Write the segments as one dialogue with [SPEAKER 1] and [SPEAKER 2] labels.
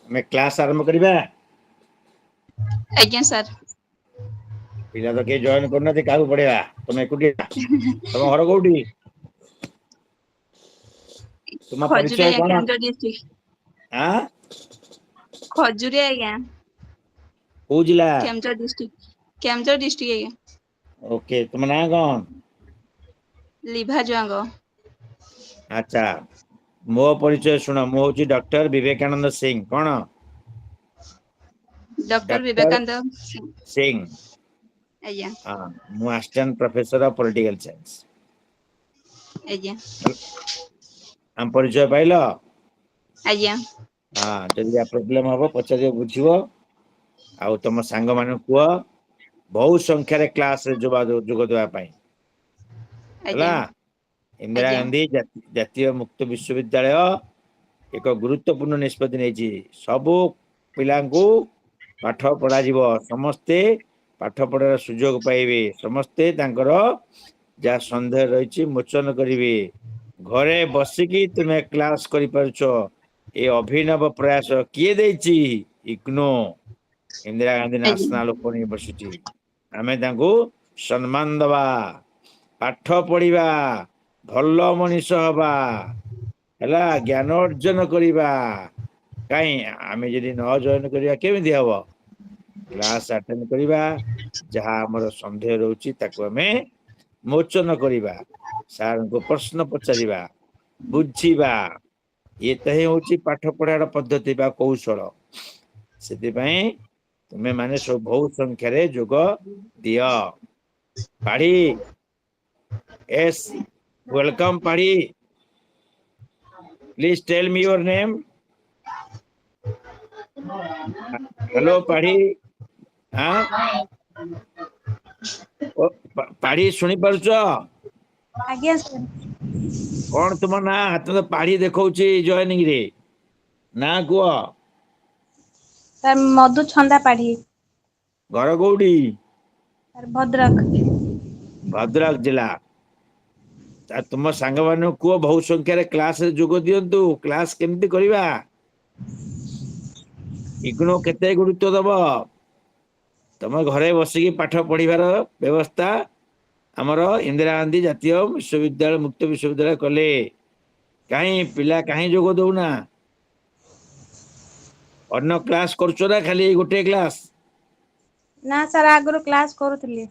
[SPEAKER 1] ଆମେ କ୍ଲାସ ଆରମ୍ଭ କରିବା।
[SPEAKER 2] ଆଜ୍ଞା ସାର୍।
[SPEAKER 1] ପିଲା ତ କେହି ଜଏନ କରୁନାହାନ୍ତି କାହାକୁ ପଢେଇବା ତମେ ଏକୁଟିଆ ତମ ଘର କୋଉଠି? ତୁମ ପରିଚୟ
[SPEAKER 2] ଖଜୁରିଆ
[SPEAKER 1] କଣ?
[SPEAKER 2] କେଉଁଝର ଡିଷ୍ଟ୍ରିକ୍ଟ।
[SPEAKER 1] ଆଁ
[SPEAKER 2] ଖଜୁରିଆ ଆଜ୍ଞା।
[SPEAKER 1] କୋଉ ଜିଲ୍ଲା?
[SPEAKER 2] କେଉଁଝର ଡିଷ୍ଟ୍ରିକ୍ଟ ଆଜ୍ଞା।
[SPEAKER 1] ଓକେ ତୁମ ନାଁ କଣ?
[SPEAKER 2] ଲିଭା ଜଙ୍ଗ।
[SPEAKER 1] ଆଚ୍ଛା ମୋ ପରିଚୟ ଶୁଣ ମୁଁ ହଉଛି ଡକ୍ଟର ବିବେକାନନ୍ଦ ସିଂହ କଣ?
[SPEAKER 2] ଡକ୍ଟର
[SPEAKER 1] ଡକ୍ଟର
[SPEAKER 2] ବିବେକାନନ୍ଦ
[SPEAKER 1] ସିଂହ
[SPEAKER 2] ଆଜ୍ଞା
[SPEAKER 1] ହଁ ମୁଁ assistant professor of political science.
[SPEAKER 2] ଆଜ୍ଞା।
[SPEAKER 1] ଆମ ପରିଚୟ ପାଇଲ?
[SPEAKER 2] ଆଜ୍ଞା।
[SPEAKER 1] ହଁ ଯଦି ଯା ପ୍ରୋବ୍ଲେମ ହବ ପଚାରିବ ବୁଝିବ ଆଉ ତମ ସାଙ୍ଗ ମାନଙ୍କୁ କୁହ ବହୁ ସଂଖ୍ୟାରେ କ୍ଲାସରେ ଯୋଗ ଦେବା ପାଇଁ। ହେଲା
[SPEAKER 2] ଆଜ୍ଞା
[SPEAKER 1] ଇନ୍ଦିରା
[SPEAKER 2] ଆଜ୍ଞା
[SPEAKER 1] ଗାନ୍ଧୀ ଜାତୀୟ ମୁକ୍ତ ବିଶ୍ଵବିଦ୍ୟାଳୟ ଏକ ଗୁରୁତ୍ୱପୂର୍ଣ୍ଣ ନିଷ୍ପତ୍ତି ନେଇଛି ସବୁ ପିଲାଙ୍କୁ ପାଠ ପଢାଯିବ ସମସ୍ତେ ପାଠ ପଢାର ସୁଯୋଗ ପାଇବେ ସମସ୍ତେ ତାଙ୍କର ଯାହା ସନ୍ଦେହ ରହିଛି ମୋଚନ କରିବେ ଘରେ ବସିକି ତୁମେ କ୍ଲାସ କରିପାରୁଛ ଏ ଅଭିନବ ପ୍ରୟାସ କିଏ ଦେଇଛି ଇଗ୍ନୋ ଇନ୍ଦିରା ଗାନ୍ଧୀ
[SPEAKER 2] ଆଜ୍ଞା
[SPEAKER 1] ନ୍ୟାସନାଲ ଓପନ ୟୁନିଭର୍ସିଟି ଆମେ ତାଙ୍କୁ ସମ୍ମାନ ଦବା ପାଠ ପଢିବା ଭଲ ମଣିଷ ହବା ହେଲା ଜ୍ଞାନ ଅର୍ଜନ କରିବା କାହିଁ ଆମେ ଯଦି ନ ଜଏନ କରିବା କେମିତି ହବ କ୍ଲାସ ଆଟେଣ୍ଡ କରିବା ଯାହା ଆମର ସନ୍ଦେହ ରହୁଛି ତାକୁ ଆମେ ମୋଚନ କରିବା ସାରଙ୍କୁ ପ୍ରଶ୍ନ ପଚାରିବା ବୁଝିବା ଇଏତ ହିଁ ହଉଛି ପାଠ ପଢାର ପଦ୍ଧତି ବା କୌଶଳ ସେଥିପାଇଁ ତୁମେ ମାନେ ସବୁ ବହୁ ସଂଖ୍ୟାରେ ଯୋଗ ଦିଅ Padhi Yes welcome Padhi please tell me your name hello Padhi ଆଁ ଓ ପାଢୀ ଶୁଣି ପାରୁଛ
[SPEAKER 3] ଆଜ୍ଞା ସାର୍
[SPEAKER 1] କଣ ତୁମ ନାଁ ହାତ ତ ପାଢୀ ଦେଖଉଛି ଜଏନିଂ ରେ ନା କୁହ
[SPEAKER 3] ସାର୍ ମଧୁଛନ୍ଦା ପାଢୀ
[SPEAKER 1] ଘର କୋଉଠି
[SPEAKER 3] ସାର୍ ଭଦ୍ରକ
[SPEAKER 1] ଭଦ୍ରକ ଜିଲ୍ଲା ଆ ତୁମ ସାଙ୍ଗମାନଙ୍କୁ କୁହ ବହୁ ସଂଖ୍ୟାରେ କ୍ଲାସ ରେ ଯୋଗ ଦିଅନ୍ତୁ କ୍ଲାସ କେମିତି କରିବା ଇଗ୍ନୋ କେତେ ଗୁରୁତ୍ବ ଦବ ତମେ ଘରେ ବସିକି ପାଠ ପଢିବାର ବ୍ୟବସ୍ଥା ଆମର ଇନ୍ଦିରା ଗାନ୍ଧୀ ଜାତୀୟ ବିଶ୍ୱବିଦ୍ୟାଳୟ ମୁକ୍ତ ବିଶ୍ୱବିଦ୍ୟାଳୟ କଲେ କାହିଁ ପିଲା କାହିଁ ଯୋଗ ଦଉନା ଅନ୍ୟ କ୍ଲାସ କରୁଛ ନା ଖାଲି ଗୋଟେ କ୍ଲାସ
[SPEAKER 3] ନା ସାର୍ ଆଗରୁ କ୍ଲାସ କରୁଥିଲି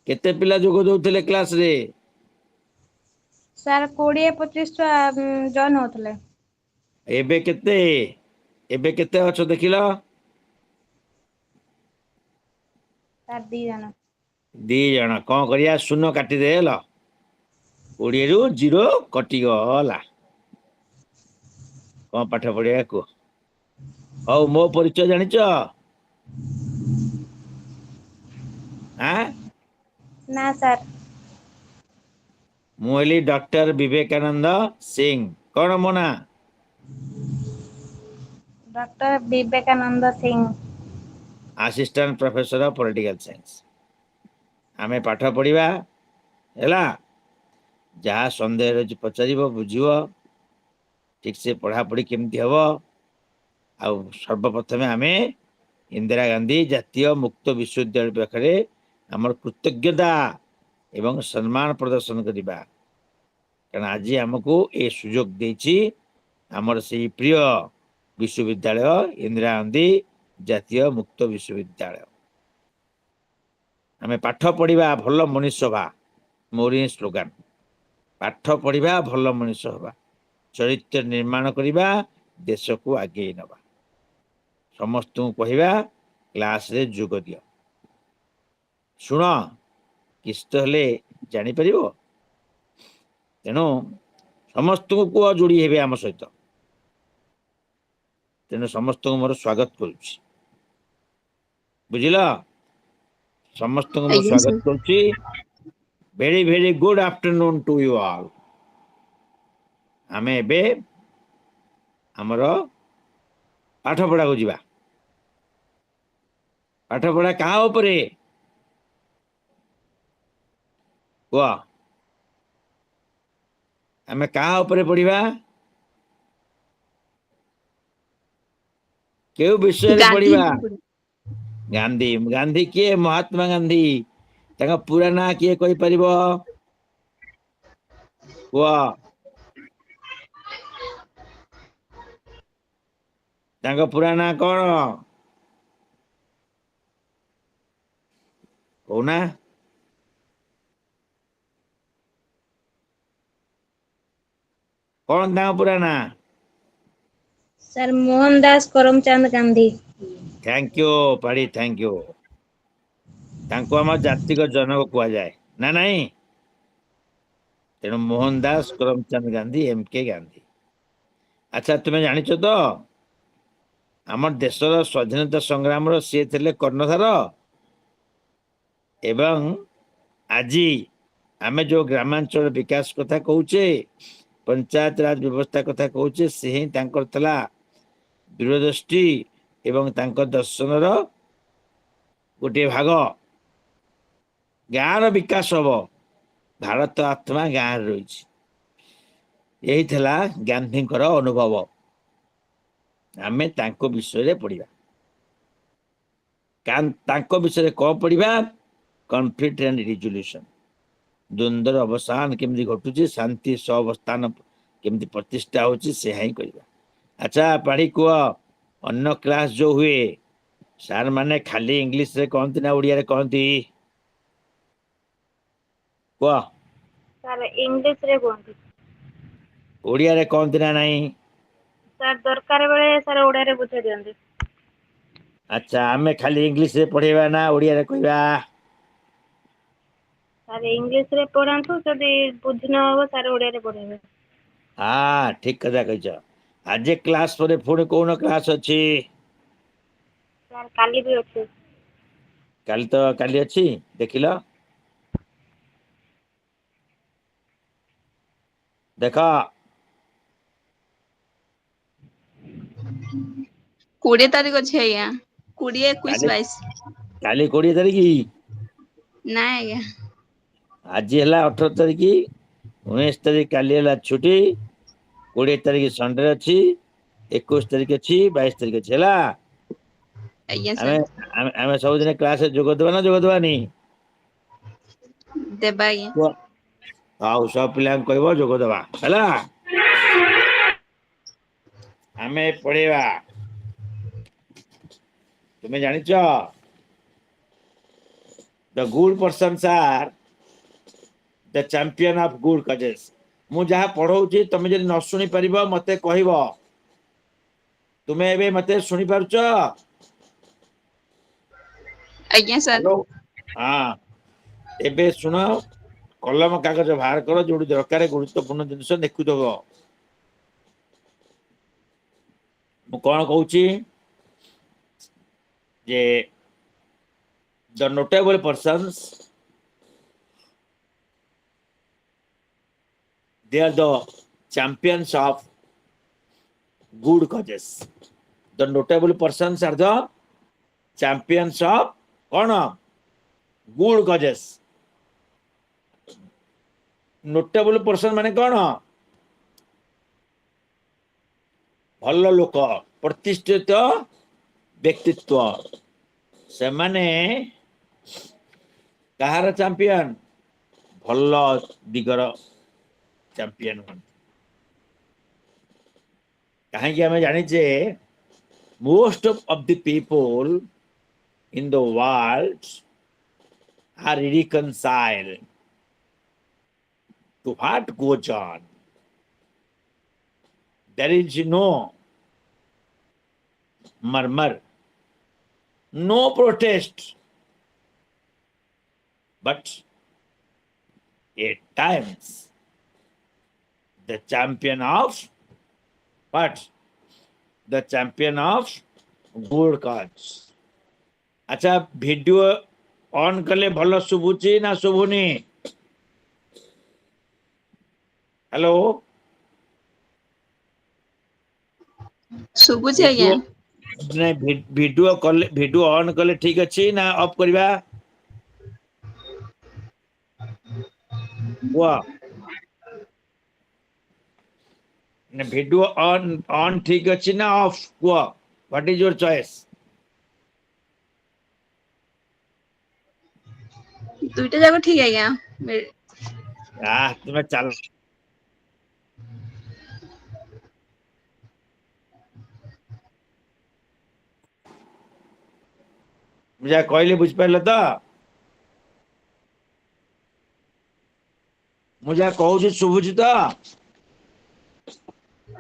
[SPEAKER 1] କେତେ ପିଲା ଯୋଗ ଦଉଥିଲେ କ୍ଲାସ ରେ
[SPEAKER 3] ସାର୍ 20-25 ଛୁଆ ଜଏନ୍ ହଉଥିଲେ
[SPEAKER 1] ଏବେ କେତେ ଅଛ ଦେଖିଲ
[SPEAKER 3] ସାର୍ 2 ଜଣ
[SPEAKER 1] 2 ଜଣ କଣ କରିବା ଶୂନ କାଟିଦେ ହେଲ 20ରୁ 0 କଟିଗଲା କଣ ପାଠ ପଢିବା କୁହ ହଉ ମୋ ପରିଚୟ ଜାଣିଛ ଆଁ
[SPEAKER 3] ନା ସାର୍
[SPEAKER 1] ମୁଁ ହେଲି ଡକ୍ଟର ବିବେକାନନ୍ଦ ସିଂହ କଣ ମୋ ନା
[SPEAKER 3] doctor Vivekananda Singh
[SPEAKER 1] assistant professor of political science ଆମେ ପାଠ ପଢିବା ହେଲା ଯାହା ସନ୍ଦେହ ଅଛି ପଚାରିବ ବୁଝିବ ଠିକ ସେ ପଢାପଢି କେମିତି ହବ ଆଉ ସର୍ବପ୍ରଥମେ ଆମେ ଇନ୍ଦିରା ଗାନ୍ଧୀ ଜାତୀୟ ମୁକ୍ତ ବିଶ୍ୱବିଦ୍ୟାଳୟ ପାଖରେ ଆମର କୃତଜ୍ଞତା ଏବଂ ସମ୍ମାନ ପ୍ରଦର୍ଶନ କରିବା କାରଣ ଆଜି ଆମକୁ ଏ ସୁଯୋଗ ଦେଇଛି ଆମର ସେଇ ପ୍ରିୟ ବିଶ୍ୱବିଦ୍ୟାଳୟ ଇନ୍ଦିରା ଗାନ୍ଧୀ ଜାତୀୟ ମୁକ୍ତ ବିଶ୍ୱବିଦ୍ୟାଳୟ ଆମେ ପାଠ ପଢିବା ଭଲ ମଣିଷ ହବା ମୋର ହିଁ ସ୍ଲୋଗାନ ପାଠ ପଢିବା ଭଲ ମଣିଷ ହବା ଚରିତ୍ର ନିର୍ମାଣ କରିବା ଦେଶକୁ ଆଗେଇ ନବା ସମସ୍ତଙ୍କୁ କହିବା କ୍ଲାସ ରେ ଯୋଗ ଦିଅ ଶୁଣ କିସ୍ ତ ହେଲେ ଜାଣିପାରିବ ତେଣୁ ସମସ୍ତଙ୍କୁ କୁହ ଯୋଡି ହେବେ ଆମ ସହିତ ତେଣୁ ସମସ୍ତଙ୍କୁ ମୋର ସ୍ଵାଗତ କରୁଛି ବୁଝିଲ ସମସ୍ତଙ୍କୁ ମୁଁ
[SPEAKER 2] ଆଜ୍ଞା ସାର୍
[SPEAKER 1] ସ୍ଵାଗତ କରୁଛି very very good afternoon to you all ଆମେ ଏବେ ଆମର ପାଠ ପଢାକୁ ଯିବା ପାଠ ପଢା କାହା ଉପରେ କୁହ ଆମେ କାହା ଉପରେ ପଢିବା केउ विषय रे
[SPEAKER 2] गांधी
[SPEAKER 1] पढ़िबा गांधी गांधी किए महात्मा गांधी ताका पूरा ना किए कहि परिबो कुह ताका पूरा ना कोन कोना कोन ताका पूरा ना
[SPEAKER 3] sir Mohandas Karamchand Gandhi.
[SPEAKER 1] Thank you पढ़ी थैंक यू तांको हम जातिक जनक कुआ जाए ना नहीं तेणु मोहन दास करमचंद गांधी एमके गांधी अच्छा तुम्हें जानिଛ तो आम देशर स्वाधीनता संग्राम सी थे कर्णधार एवं आज आमे जो ग्रामांचल विकास कथा कहूचे पंचायत राज व्यवस्था कथा कहूचे से ही तांकर तला दूरदृष्टि एवं तांकर दर्शन गोटे भाग गाँव विकास हम भारत आत्मा गाँव रही यही थिला गांधींकर अनुभव आमे तांको विषय पढ़िबा तांको विषय कौन पढ़िबा कॉन्फ्लिक्ट एंड रिजोल्यूशन द्वंद्वर अवसान केमती घटुची शांति सहावस्थान केमती प्रतिष्ठा होची से ही करिबा अच्छा पढ़ी कुह अन्य क्लास जो हुए सार माने खाली इंग्लिश रे कहती ना ओडिया रे कहती कुह
[SPEAKER 3] सर इंग्लिश रे कहंती
[SPEAKER 1] ओडिया रे कहती ना नहीं
[SPEAKER 3] सर दरकार बेले सर ओडिया रे बुझाई दियंती
[SPEAKER 1] अच्छा आमे खाली इंग्लिश रे पढ़ेबा ना ओडिया रे कहबा
[SPEAKER 3] सर इंग्लिश रे पढ़ांतु जदि बुझि न हो सर ओडिया रे पढ़ेबे
[SPEAKER 1] हाँ ठीक कथा कह आज क्लास पर पुणी कौन क्लास अच्छी
[SPEAKER 3] सर काली भी अच्छे
[SPEAKER 1] काली तो काली अच्छी देखिल देख
[SPEAKER 2] 20 तारीख अच्छे आज्ञा 20 21
[SPEAKER 1] काली
[SPEAKER 2] 22
[SPEAKER 1] काली 20 तारीख
[SPEAKER 2] ना आज्ञा
[SPEAKER 1] आज है 18 तारीख 19 तारीख काली है छुट्टी 20 तारीख संडे अच्छी 21 तारीख अच्छी 22 तारीख अच्छी है
[SPEAKER 2] आज्ञा
[SPEAKER 1] आमे
[SPEAKER 2] सर
[SPEAKER 1] आमे आमे सब दिन क्लास जोग देबा ना जोग देबानी
[SPEAKER 2] देबा आज्ञा
[SPEAKER 1] आउ सब पिला कहबो जोग देबा हैला आमे पढ़ेबा तुम्हें जानिଛ the good persons are the champion of good causes मु जहाँ पढ़ाऊँ तुम जब न शुणी पार मत कह तुम्हें एबे मते शुणी पारुछ
[SPEAKER 2] आज्ञा सर
[SPEAKER 1] हेलो हाँ एबे शुण कलम कागज बाहर कर जो दरकार गुरुत्वपूर्ण जिनस लिखुदब मु कौन कहूँ जे the notable persons they are the champions of good causes the notable persons are the champions of कौन good causes notable person माने कौन भल लोक प्रतिष्ठित व्यक्तित्व से माने कहार चैंपियन भल दिगर चैंपियन कहीं आम जाचे most of the people in the world are reconciled to what goes on there is no murmur no protest but at times the champion of what the champion of good cause अच्छा video on कले भल शुभुची ना शुभुनी hello
[SPEAKER 2] शुभुची आज्ञा
[SPEAKER 1] नहीं video on कले ठीक अच्छी ना ऑफ करवा वीडियो ऑन ऑन ठीक अच्छी ना ऑफ कुआ व्हाट इज योर चॉइस?
[SPEAKER 2] दुईटा जाक ठीक आज्ञा
[SPEAKER 1] तुम्हें चल मुझे कहले बुझ पाइल तो मुझे कहूँ शुभुच तो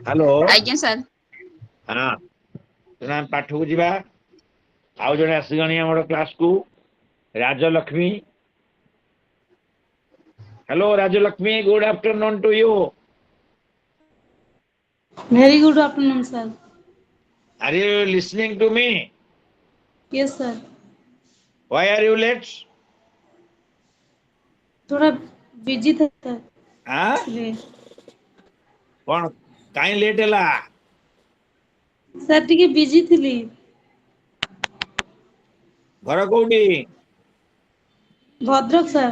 [SPEAKER 1] हेलो
[SPEAKER 2] आज्ञा सर
[SPEAKER 1] हाँ तेना पाठ को जीवा आउ जड़े आसगणी आम क्लास को Rajalakshmi hello Rajalakshmi good afternoon to you
[SPEAKER 4] Very good afternoon, sir.
[SPEAKER 1] Are you listening to me
[SPEAKER 4] Yes, sir.
[SPEAKER 1] Why are you late
[SPEAKER 4] थोड़ा बिजी था sir,
[SPEAKER 1] हाँ
[SPEAKER 4] इसलिए
[SPEAKER 1] कौन कहीं लेट है
[SPEAKER 4] सर टिके बिजी थिली
[SPEAKER 1] घर कौटी
[SPEAKER 4] भद्रक सर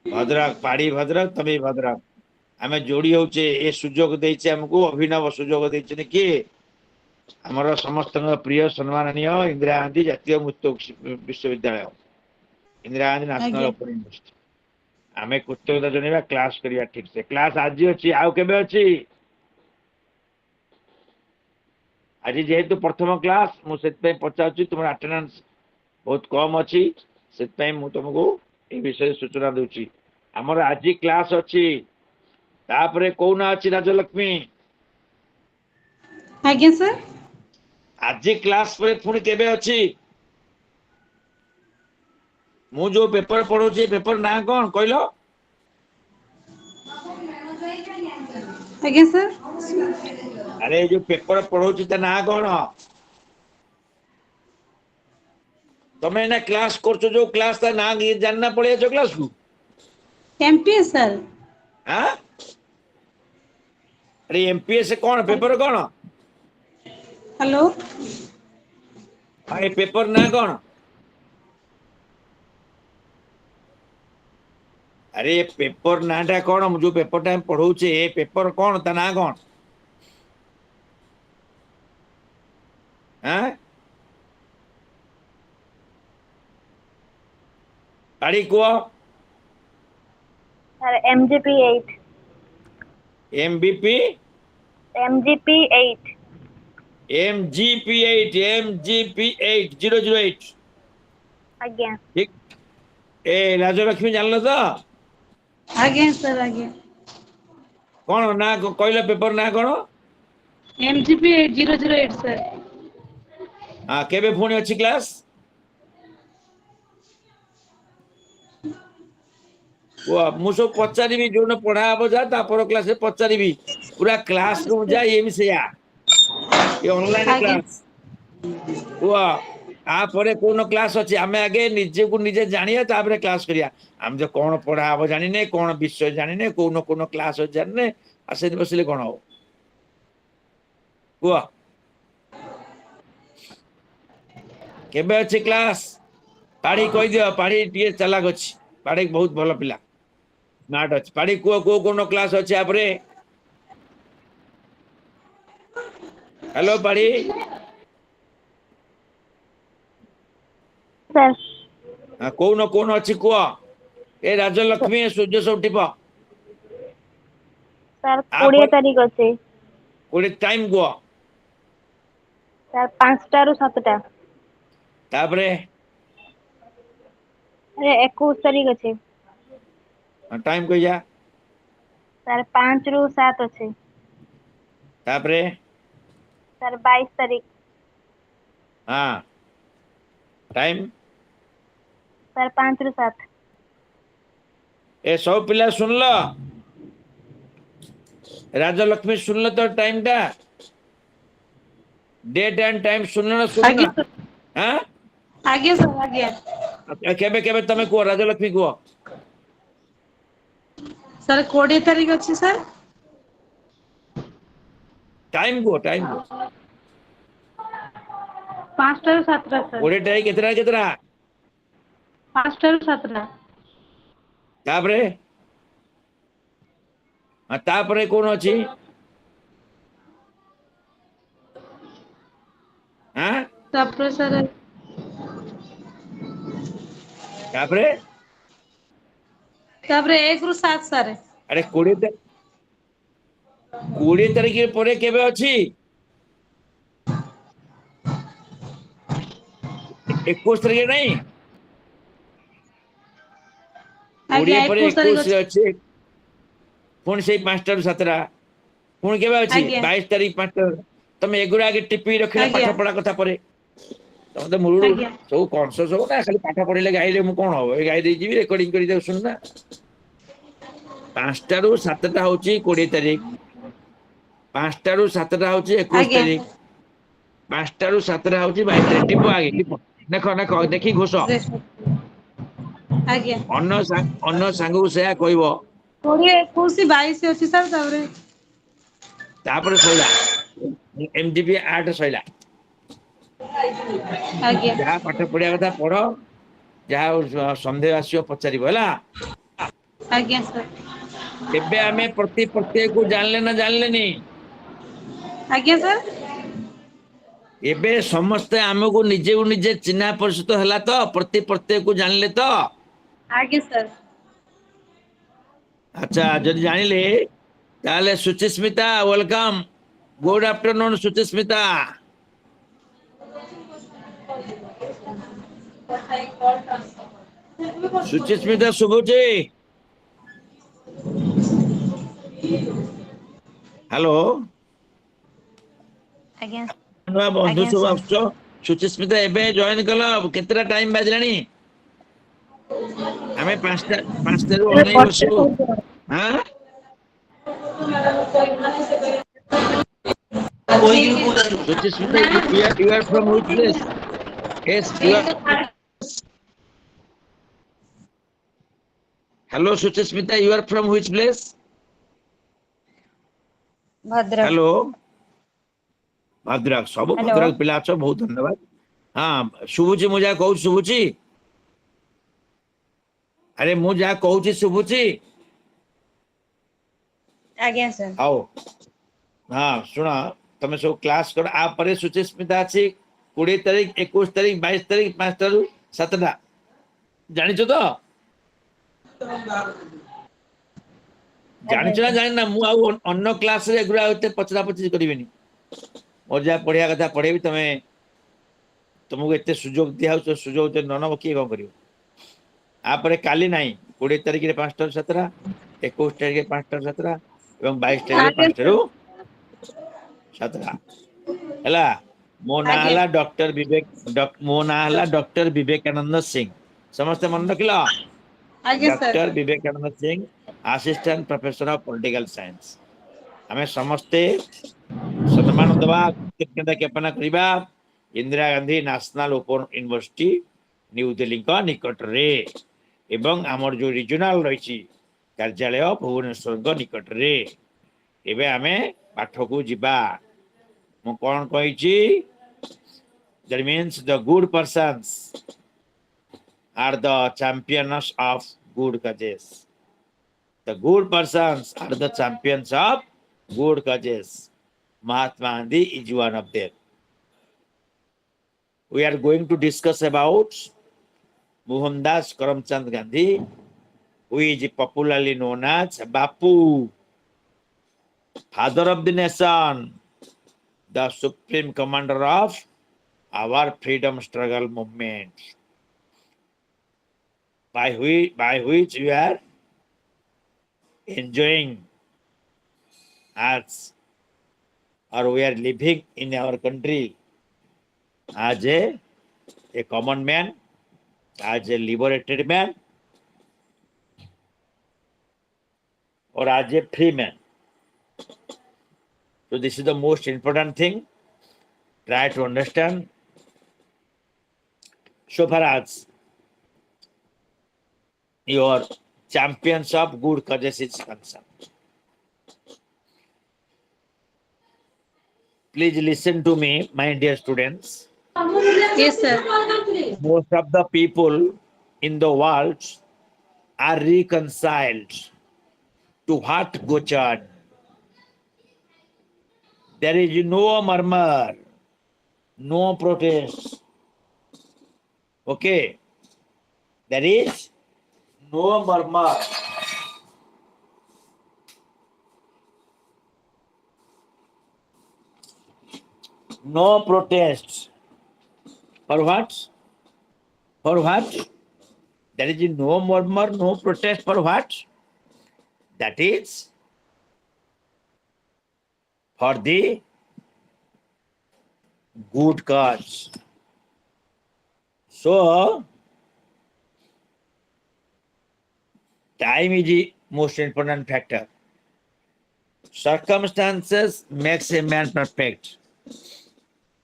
[SPEAKER 1] भद्रक पाड़ी भद्रक तभी भद्रक आम जोड़ी होचे ए सुजोग देइछे हमको अभिनव सुजोग देइछे किए आमर समस्त प्रिय सम्माननीय इंदिरा गांधी जातीय मुक्त विश्वविद्यालय इंदिरा गांधी नेशनल
[SPEAKER 4] आगे
[SPEAKER 1] ओपन यूनिवर्सिटी आम कृतज्ञता जन क्लास करिया ठीक से क्लास आज अच्छी आउ केबे अच्छी आज जेहेतु प्रथम क्लास मुझे पचार तुम अटेंडेंस बहुत कम अच्छी से तुमको ये विषय सूचना दूची आमर आज क्लास अच्छी तापरे कौन अच्छी राजलक्ष्मी
[SPEAKER 4] आगे सर
[SPEAKER 1] आज क्लास पर पुणी केबे अच्छी मु जो पेपर पढ़ुची पेपर ना कौन कहलो
[SPEAKER 4] आगे सर
[SPEAKER 1] अरे जो पेपर पढ़ुची ता ना कौन तमें ना क्लास करछो जो क्लास ता ना जानना पड़े जो क्लास को
[SPEAKER 4] एमपीएस सर
[SPEAKER 1] हाँ अरे एमपीएस कौन पेपर कौन
[SPEAKER 4] हेलो
[SPEAKER 1] हाँ ये पेपर ना कौन अरे पेपर नाटा कौन जो पेपर टाइम पढ़ौचे ए पेपर कौन ता ना कौन हाँ पाड़ी को
[SPEAKER 3] सर MGP 8
[SPEAKER 1] एमबीपी
[SPEAKER 3] MGP 8
[SPEAKER 1] एमजीपी8 एमजीपी8 008
[SPEAKER 3] आज्ञा
[SPEAKER 1] ठीक ए राजलक्ष्मी जानल तो
[SPEAKER 4] आगे सर आगे
[SPEAKER 1] कौन ना कहले पेपर ना कौन
[SPEAKER 4] एमजीपी 8008 सर
[SPEAKER 1] हाँ केबे पुणी अच्छी क्लास मु सब पचारि जो पढ़ा हम जा पर क्लास पचारि पूरा क्लास रूम जा ये से ये ऑनलाइन
[SPEAKER 4] आगे
[SPEAKER 1] क्लास आपर कौन क्लास अच्छे आम आगे निजे को निजे जानिए तापर क्लास करिया आम जो कौन पढ़ा हम जाने कौन विषय जाने कौन कौन क्लास जाने आसे बसले कौन हो कह केबे अच्छी क्लास पाड़ी कही दियो पाड़ी टे चलाक अच्छी पाड़ी बहुत भल पिला स्मार्ट अच्छी पाड़ी कह को कौन क्लास अच्छे आपरे हेलो पाड़ी
[SPEAKER 3] सर
[SPEAKER 1] कौन कौन अच्छी कह ए राजलक्ष्मी सूर्य सब टिप
[SPEAKER 3] सर 20 तारीख अच्छे
[SPEAKER 1] गोटे टाइम कह
[SPEAKER 3] सर 5टा रु 7टा
[SPEAKER 1] तापरे
[SPEAKER 3] अरे 21 तारीख अच्छे
[SPEAKER 1] टाइम कही जा
[SPEAKER 3] सर 5 रु 7 अच्छे
[SPEAKER 1] तापरे
[SPEAKER 3] सर 22 तारीख
[SPEAKER 1] हाँ टाइम
[SPEAKER 3] सर 5 रु 7
[SPEAKER 1] ए सब पिला सुनल राजलक्ष्मी सुनल तो टाइम टा डेट एंड टाइम सुनल
[SPEAKER 4] आगे
[SPEAKER 1] सुनना
[SPEAKER 4] सर
[SPEAKER 1] हाँ
[SPEAKER 4] आगे सर आगे
[SPEAKER 1] केबे केबे तमे कह राजलक्ष्मी कह
[SPEAKER 4] सर 20 तारीख अच्छी सर
[SPEAKER 1] टाइम कह
[SPEAKER 4] 5टा रु 7टा सर
[SPEAKER 1] गोटे टाइम केतरा केतरा
[SPEAKER 4] 5टा रु 7टा
[SPEAKER 1] तापरे तापरे कौन अच्छी
[SPEAKER 4] ତାପରେ ସାର୍
[SPEAKER 1] ତାପରେ
[SPEAKER 4] 1 ରୁ 7 ସାର୍।
[SPEAKER 1] ଆରେ 20 ତାରିଖ ପରେ କେବେ ଅଛି? 21 ତାରିଖ ନାଇଁ,
[SPEAKER 4] ଆଜ୍ଞା
[SPEAKER 1] 20 ପରେ
[SPEAKER 4] 21 ତାରିଖ
[SPEAKER 1] 21 ଅଛି। ପୁଣି ସେଇ 5ଟା ରୁ 7ଟା। ପୁଣି କେବେ ଅଛି?
[SPEAKER 4] ଆଜ୍ଞା
[SPEAKER 1] 22 ତାରିଖ 5ଟା। ତମେ ଏଗୁଡ଼ା ଆଗେ ଟିପି ରଖିଲ ପାଠ
[SPEAKER 4] ଆଜ୍ଞା
[SPEAKER 1] ପଢା କଥା ପରେ। ତମେ ତ ମୂଳରୁ
[SPEAKER 4] ଆଜ୍ଞା
[SPEAKER 1] ସବୁ କନସସ୍ ହବ ନା, ଖାଲି ପାଠ ପଢିଲେ ଗାଇଲେ ମୁଁ କଣ ହବ? ଏ ଗାଇ ଦେଇ ଯିବି ରେକର୍ଡିଂ କରି ଦେଉ ଶୁଣୁ ନା। 5ଟା ରୁ 7ଟା ହଉଛି 20 ତାରିଖ। 5ଟା ରୁ 7ଟା ହଉଛି 21
[SPEAKER 4] ଆଜ୍ଞା
[SPEAKER 1] ତାରିଖ। 5ଟା ରୁ 7ଟା ହଉଛି 22 ତାରିଖ। ଟିପ ଆଗେ ଟିପ। ଦେଖ ଦେଖି ଘୋଷ।
[SPEAKER 4] ଆଜ୍ଞା
[SPEAKER 1] ଅନ୍ୟ ସାଙ୍ଗକୁ ସେୟା କହିବ।
[SPEAKER 4] 20, 21, 22 ଅଛି ସାର୍ ତାପରେ।
[SPEAKER 1] ତାପରେ ସଇଲା MGP ଆର୍ଟ ସଇଲା।
[SPEAKER 4] ଆଜ୍ଞା
[SPEAKER 1] ଯାହା ପାଠ ପଢିବା କଥା ପଢ, ଯାହା ସନ୍ଦେହ ଆସିବ ପଚାରିବ ହେଲା।
[SPEAKER 4] ଆଜ୍ଞା ସାର୍।
[SPEAKER 1] ଏବେ ଆମେ ପ୍ରତ୍ୟୟକୁ ଜାଣିଲେ ନା ଜାଣିଲେନି?
[SPEAKER 4] ଆଜ୍ଞା ସାର୍।
[SPEAKER 1] ଏବେ ସମସ୍ତେ ଆମକୁ ନିଜକୁ ନିଜେ ଚିହ୍ନା ପରିଚିତ ହେଲା ତ? ପ୍ରତ୍ୟୟକୁ ଜାଣିଲେ ତ?
[SPEAKER 4] ଆଜ୍ଞା ସାର୍।
[SPEAKER 1] ଆଚ୍ଛା, ଯଦି ଜାଣିଲେ ତାହେଲେ Suchismita welcome. Good afternoon Suchismita. Suchismita ଶୁଭୁଛି? ହ୍ୟାଲୋ।
[SPEAKER 5] ଆଜ୍ଞା
[SPEAKER 1] ନୂଆ ବନ୍ଧୁ
[SPEAKER 5] ଆଜ୍ଞା
[SPEAKER 1] ସବୁ
[SPEAKER 5] ସାର୍।
[SPEAKER 1] ଆସୁଛ। ସୁଚିସ୍ମିତା ଏବେ ଜଏନ କଲ, କେତେଟା ଟାଇମ ବାଜିଲାଣି? ଆମେ ପାଞ୍ଚଟାରୁ ଅନେଇ ବସିବୁ। ଆଁ Suchismita, you are from which place? Yes, you are. Hello, Suchasmita, you are from which place?
[SPEAKER 5] Bhadrak.
[SPEAKER 1] Hello, Bhadrak. ସବୁ
[SPEAKER 5] ହ୍ୟାଲୋ
[SPEAKER 1] ଭଦ୍ରକ ପିଲା ଅଛ, ବହୁତ ଧନ୍ୟବାଦ। ହଁ, ଶୁଭୁଛି ମୁଁ ଯାହା କହୁଛି ଶୁଭୁଛି? ଆରେ ମୁଁ ଯାହା କହୁଛି ଶୁଭୁଛି?
[SPEAKER 5] ଆଜ୍ଞା ସାର୍।
[SPEAKER 1] ହଉ, ହଁ ଶୁଣ, ତମେ ସବୁ କ୍ଲାସ କର। ଆ ପରେ ସୁଚିସ୍ମିତା ଅଛି 20 ତାରିଖ, 21 ତାରିଖ, 22 ତାରିଖ, 5ଟାରୁ 7ଟା। ଜାଣିଛ ତ?
[SPEAKER 5] ଆଜ୍ଞା
[SPEAKER 1] ଜାଣିଛ ନା
[SPEAKER 5] ସାର୍।
[SPEAKER 1] ଜାଣିନା? ମୁଁ ଆଉ ଅନ୍ୟ କ୍ଲାସରେ ଏଗୁଡ଼ା ଏତେ ପଚରା ପଚରି କରିବିନି। ମୋର ଯାହା ପଢିବା କଥା ପଢେଇବି। ତମକୁ ଏତେ ସୁଯୋଗ ଦିଆହଉଛି, ସୁଯୋଗ ଯଦି ନ ନେବ କିଏ କଣ କରିବ? ଆପରେ କାଲି ନାହିଁ, 20 ତାରିଖରେ 5ଟାରୁ 7ଟା, 21 ତାରିଖରେ 5ଟାରୁ 7ଟା ଏବଂ 22 ତାରିଖରେ
[SPEAKER 4] ଆଜ୍ଞା
[SPEAKER 1] 5ଟାରୁ
[SPEAKER 4] ସାର୍
[SPEAKER 1] 7ଟା। ହେଲା, ମୋ ନାଁ
[SPEAKER 4] ଆଜ୍ଞା
[SPEAKER 1] ହେଲା ମୋ ନାଁ ହେଲା ଡକ୍ଟର ବିବେକାନନ୍ଦ ସିଂହ। ସମସ୍ତେ ମନେ ରଖିଲ?
[SPEAKER 4] ଆଜ୍ଞା sir.
[SPEAKER 1] Doctor Vivekananda Singh, assistant professor of political science. ଆମେ ସମସ୍ତେ ସମ୍ମାନ ଦବା, କୃତଜ୍ଞତା ଜ୍ଞାପନ କରିବା Indira Gandhi National Open University New ଦିଲ୍ଲୀଙ୍କ ନିକଟରେ, ଏବଂ ଆମର ଯୋଉ ରିଜନାଲ ରହିଛି କାର୍ଯ୍ୟାଳୟ ଭୁବନେଶ୍ୱରଙ୍କ ନିକଟରେ। ଏବେ ଆମେ ପାଠକୁ ଯିବା। ମୁଁ କଣ କହିଛି? That means the good persons are the champions of good causes. The good persons are the champions of good causes. Mahatma Gandhi is one of them. We are going to discuss about Mohandas Karamchand Gandhi, who is popularly known as Bapu, father of the nation, the supreme commander of our freedom struggle movement, by which we are enjoying as, or we are living in our country as a common man, as a liberated man, or as a free man. So this is the most important thing. Try to understand. So far as your champions of good causes is concerned, please listen to me, my dear students.
[SPEAKER 4] Yes sir.
[SPEAKER 1] Most of the people in the world are reconciled to what goes on. There is no murmur. no protest. Okay, there is no murmur. No protest. For what? For what? There is no murmur, no protest. For what? That is for the good cause. So, time is the most important factor. Circumstances makes a man perfect.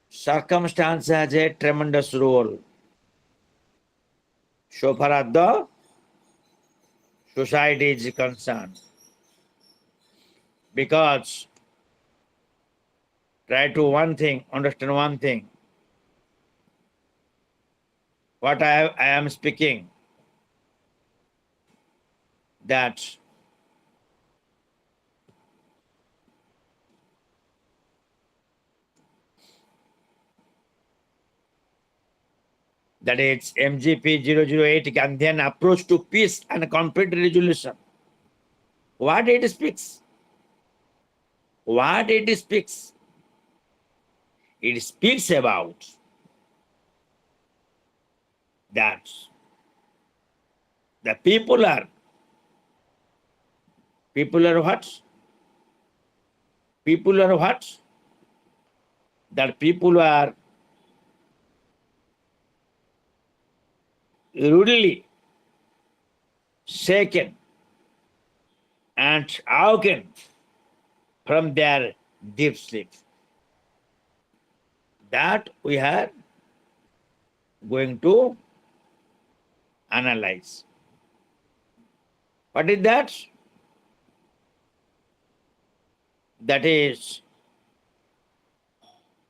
[SPEAKER 1] Circumstance has a tremendous role. So far as the society is concerned. Because try to one thing, understand one thing. What I am speaking, that is MGP 008 Gandhian approach to peace and conflict resolution. What it speaks? What it speaks? It speaks about that the people are what? People are what? That people are rudely shaken and awakened from their deep sleep. That we are going to analyze. What is that? That is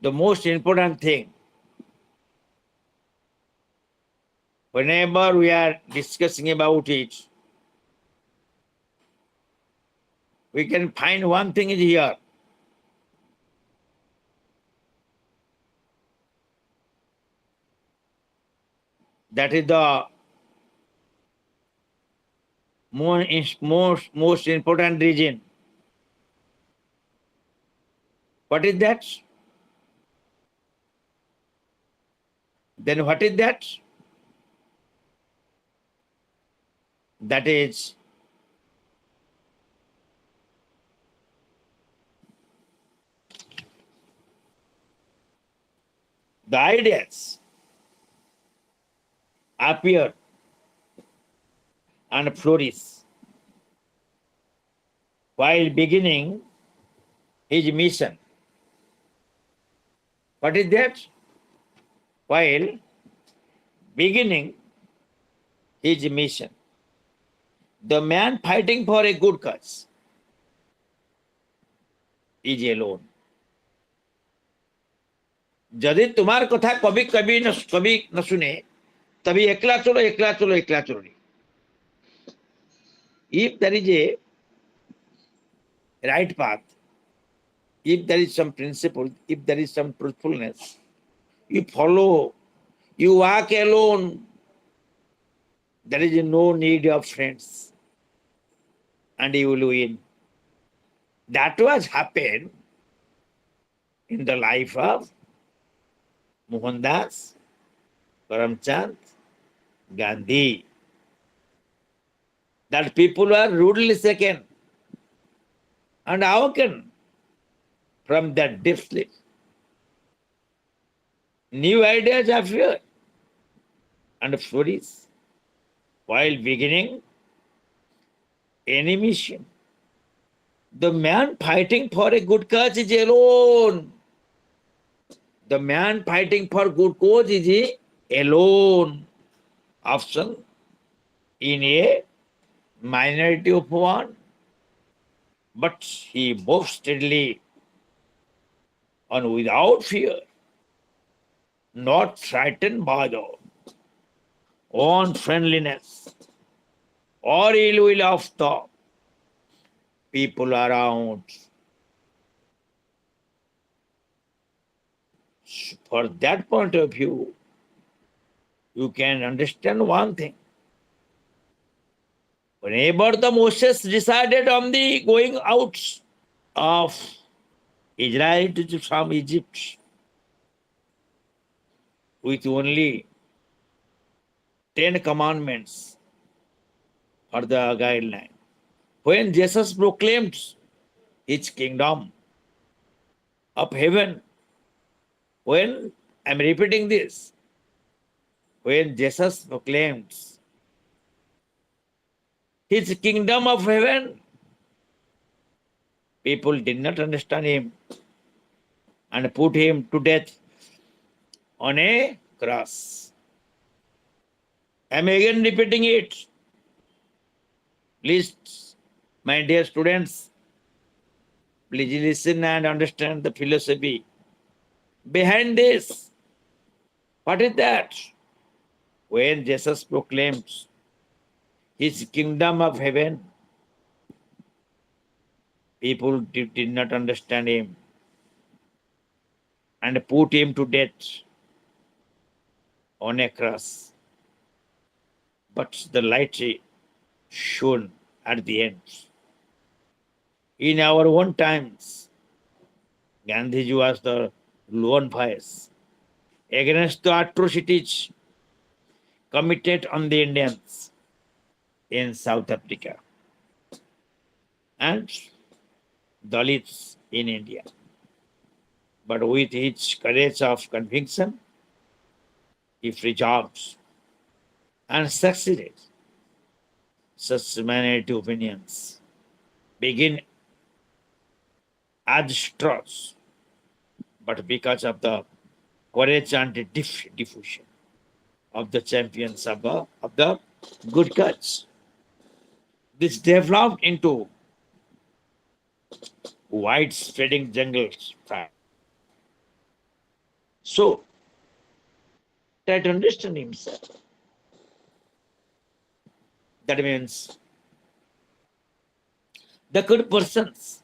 [SPEAKER 1] the most important thing. Whenever we are discussing about it, we can find one thing is here. That is the most important reason. What is that? Then what is that? That is the ideas appear and flourish while beginning his mission. What is that? While beginning his mission. The man fighting for a good cause is alone. यदि तुम्हार कथा कभी कभी न सुने तभी एकला चलो एकला चलो एकला चलो नहीं. If there is a right path, if there is some principle, if there is some truthfulness, you follow, you walk alone. There is no need of friends, and you will win. That was happened in the life of Mohandas Karamchand Gandhi. That people were rudely shaken and awakened from that deep sleep. New ideas appear and flourish while beginning any mission. The man fighting for a good cause is alone. The man fighting for good cause is alone. Option in a minority of one, but he moves steadily and without fear, not frightened by the unfriendliness or ill will of the people around. For that point of view, you can understand one thing. Whenever the Moses decided on the going out of Israel from Egypt with only 10 commandments for the guideline. When Jesus proclaimed his kingdom of heaven, when I'm repeating this, when Jesus proclaimed his kingdom of heaven, people did not understand him and put him to death on a cross. I'm again repeating it. Please, my dear students, please listen and understand the philosophy behind this. What is that? When Jesus proclaims his kingdom of heaven, people did not understand him and put him to death on a cross. But the light shone at the end. In our own times, Gandhiji was the lone voice against the atrocities committed on the Indians in South Africa and Dalits in India. But with his courage of conviction, he preserved and succeeded. Such minority opinions begin as straws, but because of the courage and the diffusion of the champions of the good cause, this developed into wide-spreading jungles. So, try to understand himself. That means the good persons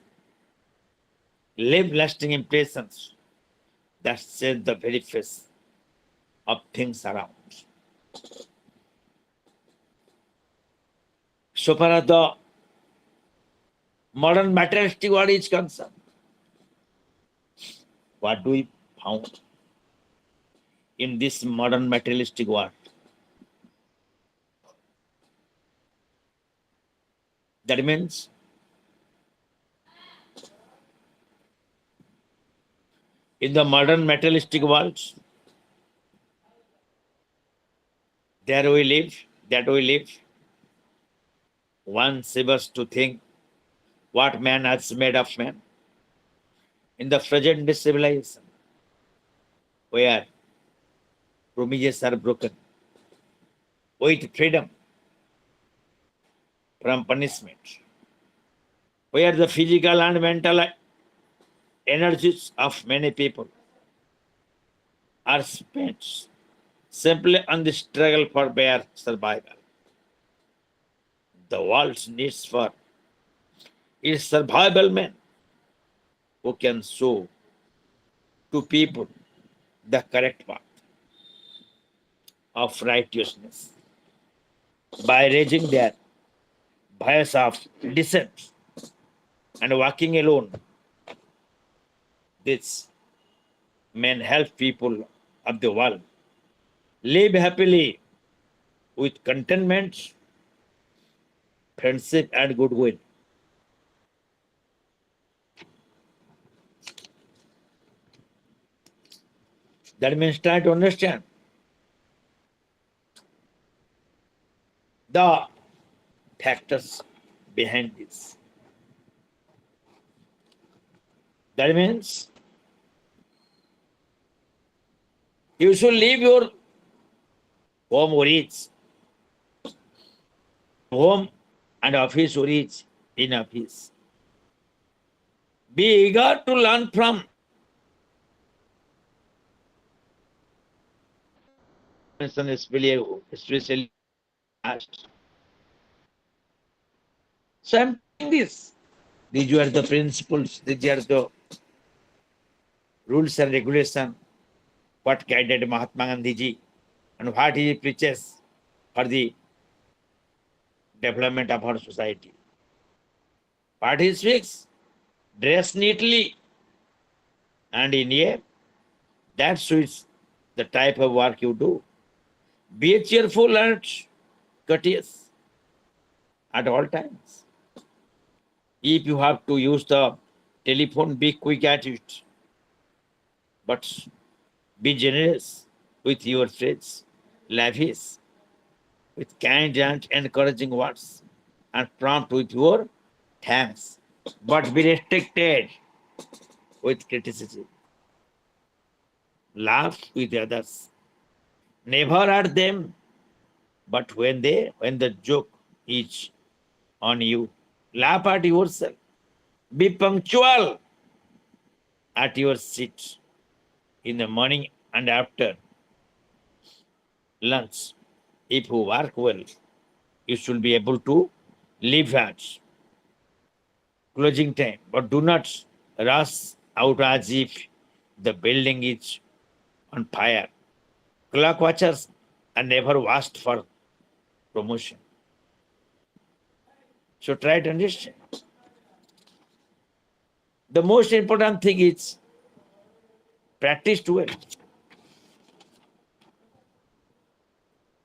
[SPEAKER 1] leave lasting impressions that change the very face of things around. So far as the modern materialistic world is concerned, what do we found in this modern materialistic world? That means in the modern materialistic world, there we live, that we live, one seems to think what man has made of man. In the present civilization, where promises are broken, with freedom from punishment, where the physical and mental energies of many people are spent simply on the struggle for bare survival. The world's needs for its survival men who can show to people the correct path of righteousness by raising their voice of dissent and walking alone. This men help people of the world live happily with contentment, friendship, and goodwill. That means try to understand the factors behind this. That means you should leave your home origin, home and office origin in office. Be eager to learn from especially past. So I'm saying this. These are the principles, these are the rules and regulations what guided Mahatma Gandhi ji and what he preaches for the development of our society. What he speaks, dress neatly and in a that suits the type of work you do. Be cheerful and courteous at all times. If you have to use the telephone, be quick at it, but be generous with your friends, lavish with kind and encouraging words, and prompt with your thanks, but be restricted with criticism. Laugh with others, never at them, but when the joke is on you, laugh at yourself. Be punctual at your seat in the morning and after lunch. If you work well, you should be able to leave at closing time, but do not rush out as if the building is on fire. Clock watchers are never asked for promotion. So try to understand. The most important thing is practice well.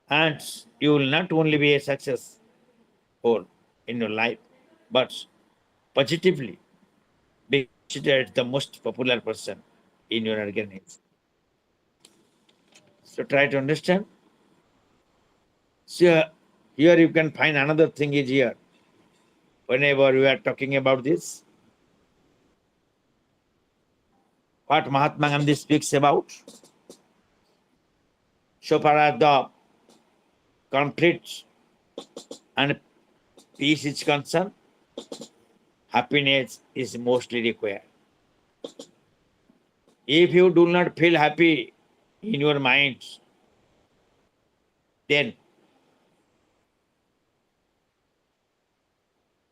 [SPEAKER 1] And you will not only be a success in your life, but positively be considered the most popular person in your organization. So try to understand. So here you can find another thing is here. Whenever we are talking about this, what Mahatma Gandhi speaks about, so far as the conflict and peace is concerned, happiness is mostly required. If you do not feel happy in your mind, then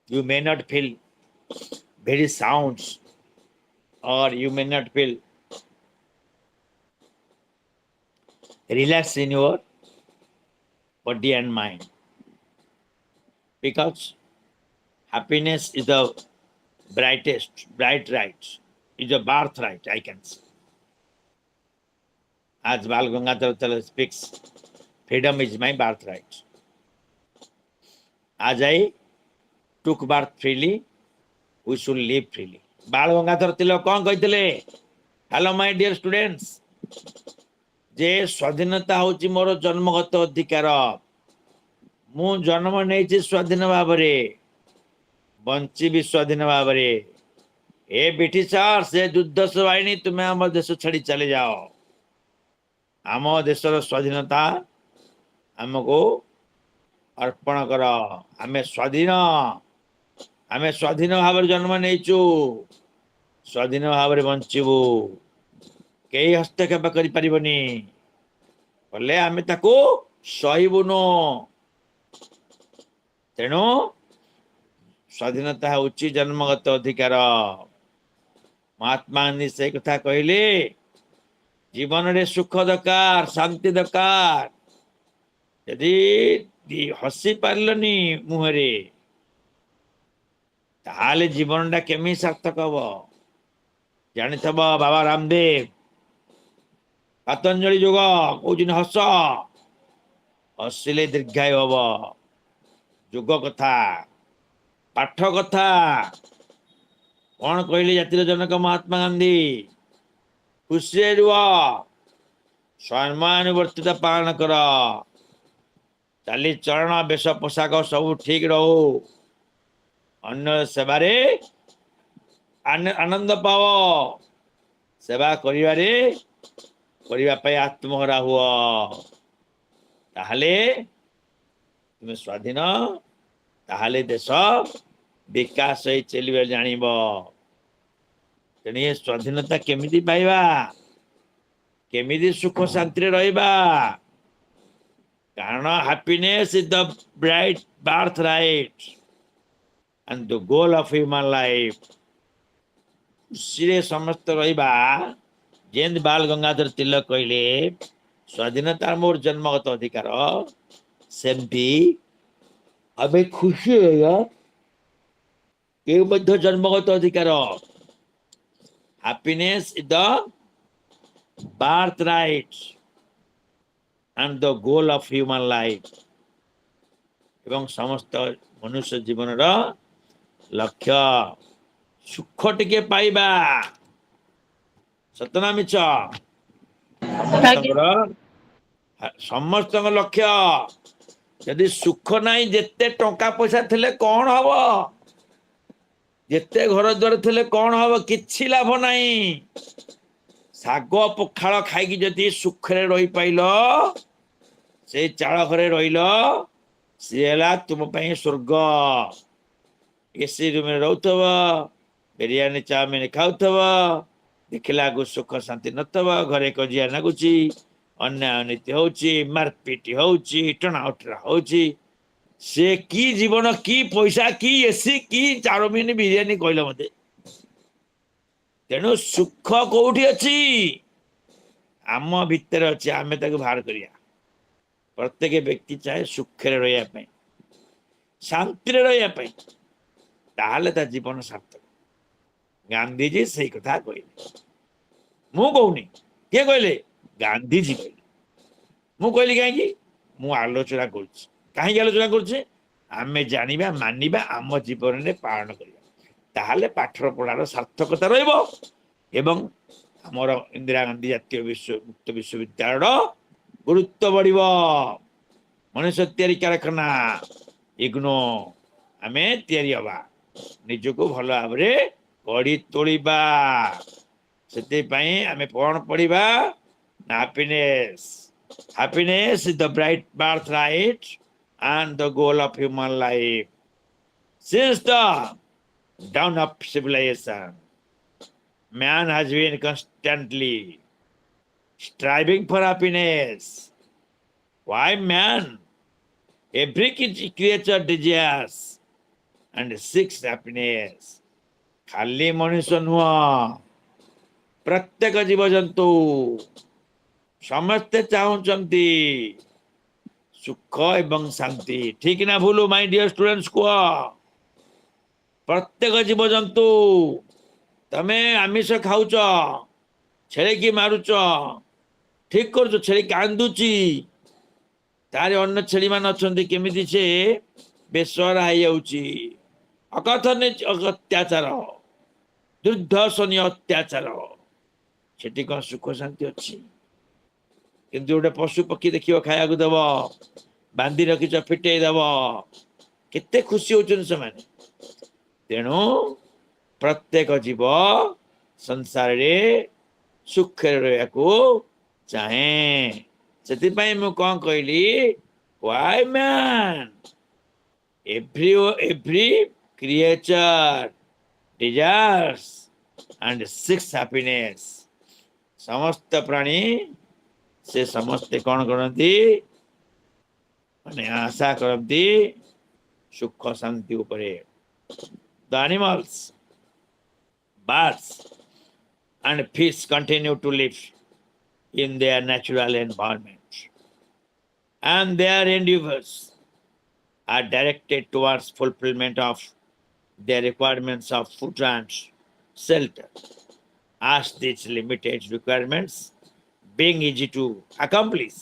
[SPEAKER 1] you may not feel very sound, or you may not feel relaxed in your body and mind, because happiness is the bright right, is a birthright, I can say. As Bal Gangadhar Tilak speaks, freedom is my birthright. As I took birth freely, we should live freely. Bal Gangadhar Tilak कौन कहते? Hello my dear students. जे स्वाधीनता होची मोर जन्मगत अधिकार, मु जन्म नहीं स्वाधीन भाव बंची स्वाधीन भाव। ए ब्रिटिशर से युद्ध सवाई तुम्हें आम देश छाड़ी चले जाओ। आम देशर स्वाधीनता आमको अर्पण कर। आमे स्वाधीन भाव जन्म नहीं, स्वाधीन भाव बंचबू, कई हस्तक्षेप करें आम सहबुनु। तेणु स्वाधीनता हूँ जन्मगत अधिकार। महात्मा गांधी से कथा कहले, जीवन रे सुख दरकार, शांति दरकार। यदि हसी पारलनी मुहरे, ताले जीवन टा केमी सार्थक हम। जानिथब बाबा रामदेव पतंजलि योग कौन हस, हसिले दीर्घायु हम। युग कथा, पाठ कथा कौन कहले जातिर जनक महात्मा गांधी, खुशी रुह, सम्मानुवर्तिता पालन कर, चाली चरण बेश पोशाक सब ठीक रहू, अन्य सेवारे आनंद पाओ, सेवा करने आत्महरा हुआ, ताहले तुम्हें स्वाधीन, ताहले देश विकास चलिए जानिब। तेणु स्वाधीनता केमिति पाइबा, केमिति सुख शांति रहिबा, कारण happiness is the bright birth right and the goal of human life. खुशी समस्त रहिबा जेन बाल गंगाधर तिलक कहले स्वाधीनता मोर जन्मगत अधिकार सेमती हमें खुशी है ये मध्य जन्मगत अधिकार happiness is the birthright and the goal of human life एवं समस्त मनुष्य जीवन लक्ष्य सुख टिके पाइबा सतना मिछ समस्त लक्ष्य यदि सुख नहीं जेते टंका पैसा थिले कौन हब जेते घर द्वार थिले कौन हब किछि लाभ नहीं शाग पखाल खाई जदि सुखरे रही पाइल से चाल घरे रहिल सी है तुम स्वर्ग एसी रूम रोथव बिरियानी चाउमिन खाऊथव देखला को सुख शांति नथव घरे कजिया नागुची अन्याय नीति होची मारपीट होची टणा उठरा होची से की जीवन की पैसा की एसी की चाउमिन बिरियानी कहल मते तेणु सुख कोठी अच्छी आम भितर अच्छी आमे ताको बाहर करिया प्रत्येक व्यक्ति चाहे सुखरे रहा शांति रहा ताहले ता जीवन सार्थक गांधीजी से कथा कहले मु कहूनी किए कहले गांधीजी कहले मु कहली कहीं मु आलोचना कहीं आलोचना करें जानिबा मानिबा आम जीवन में पालन करिया ताहले पाठर पढ़ार सार्थकता रहिबो एवं हमर इंदिरा गांधी जातीय मुक्त विश्वविद्यालय गुरुत्व बढ़िबो मनुष्य तैयारी कारखाना इग्नो आमे तैयारी हवा निजको भल भाव गढ़ी तोड़िबा से आमे कौन पढ़िबा happiness happiness is the bright birth right and the goal of human life. Since the dawn of civilization, man has been constantly striving for happiness. Why man? Every creature desires and seeks happiness. खाली मनुष्य नुह प्रत्येक जीव जंतु समस्ते चाहूंचंती सुख एवं शांति ठीक ना भूलू माय डियर स्टूडेंट्स को प्रत्येक जीव जंतु तमे आमिष खाऊच छेले की मारुच ठीक कर छेली कांदुची तारे अन्य छेली मान अच्छा केमिति से बेसहारा हो जाउची अकथनीय अत्याचार दुर्धर्षणीय अत्याचार सेठी कौन सुख शांति अच्छी किंतु गोटे पशु पक्षी देखियो खाया को दब बांधी रखिच फिटे दब केते खुशी होचन से माने तेणु प्रत्येक जीव संसार रे सुख रहा को चाहे से मु कौन कहली why man every creature desires and six happiness समस्त प्राणी से समस्ते कौन करती माने आशा करती सुख शांति उपरे the animals birds and fish continue to live in their natural environment and their endeavors are directed towards fulfillment of their requirements of food and shelter. As these limited requirements being easy to accomplish,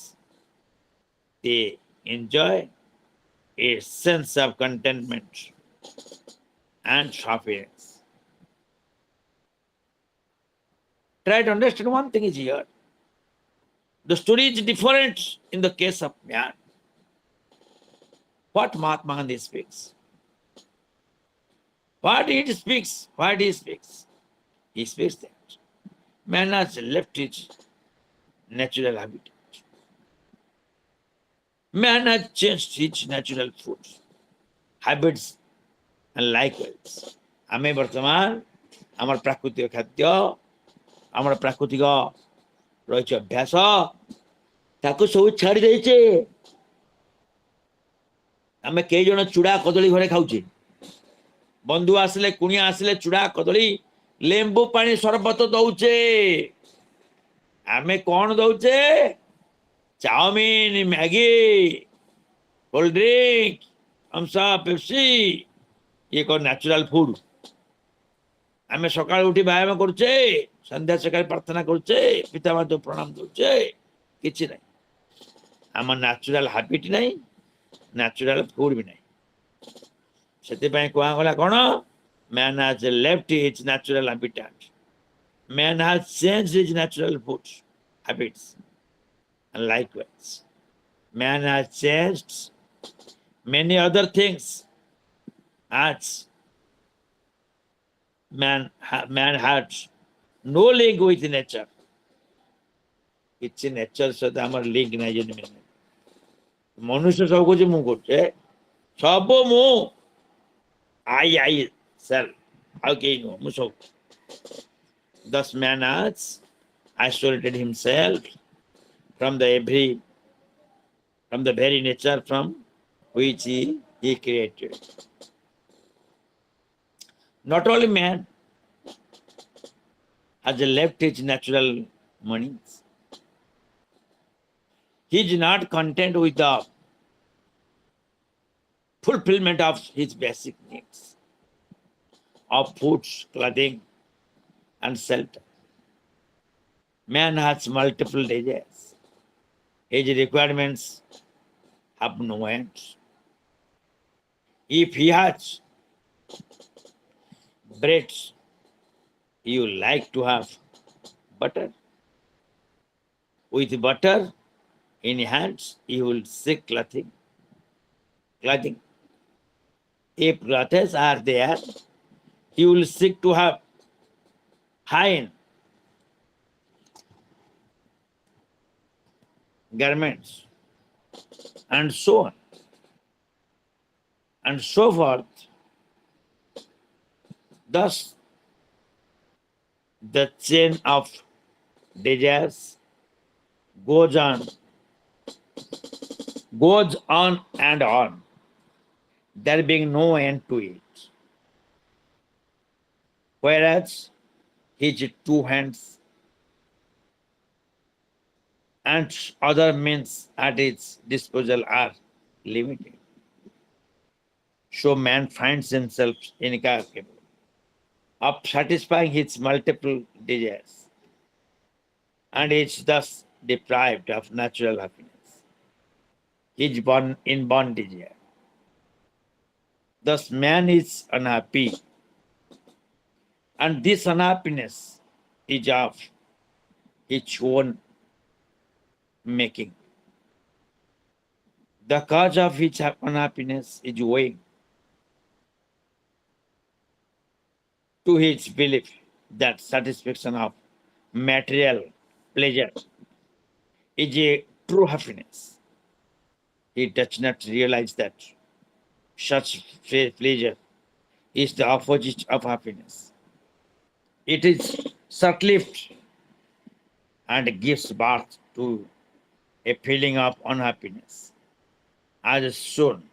[SPEAKER 1] they enjoy a sense of contentment and happiness. Try to understand one thing is here. The story is different in the case of man. What Mahatma Gandhi speaks? What he speaks? He speaks that man has left his natural habitat. Man has changed his natural food habits and likewise. आमे वर्तमान आमर प्राकृतिक खाद्य आमर प्राकृतिक रही अभ्यास ताको सब छाड़ी देचे आमे कई जन चूड़ा कदली घरे खाऊचे बंधु आसले कुणिया आसले चूड़ा कदली लेंबू पानी सरबत दौचे आमे कौन दौचे chowmein Maggi cold drink Thums Up Pepsi ये कौन नेचुरल फूड आमे सकाळ उठी व्यायाम करुचे संध्या सकाळी प्रार्थना करुचे पिता माता प्रणाम दौचे किछि नहीं आम नेचुरल हैबिट नहीं नेचुरल फूड भी नहीं से कहगला कौन man has left his natural habitat man has changed his natural food habits and likewise man has changed many other things as man had no link with nature କିଛି nature ସହିତ ଆମର link ନାହିଁ ଯେମିତି ମନୁଷ୍ୟ ସବୁ କିଛି ମୁଁ କରୁଛେ ସବୁ ମୁଁ ଆଇ ସେଲ୍ ଆଉ କେହି ନୁହଁ ମୁଁ ସବୁ thus man has isolated himself from the very nature from which he created. Not only man has left his natural monies, he is not content with the fulfillment of his basic needs of food, clothing, and shelter. Man has multiple desires. His requirements have no ends. If he has bread, you like to have butter. With butter in hands, he will seek clothing. If clothes are there, he will seek to have fine garments, and so on, and so forth. Thus, the chain of desires goes on and on, there being no end to it. Whereas his two hands and other means at its disposal are limited. So man finds himself incapable of satisfying his multiple desires and is thus deprived of natural happiness. He is born in bondage. Thus man is unhappy, and this unhappiness is of his own making. The cause of his unhappiness is owing to his belief that satisfaction of material pleasure is a true happiness. He does not realize that such pleasure is the opposite of happiness. It is short-lived and gives birth to a feeling of unhappiness, as soon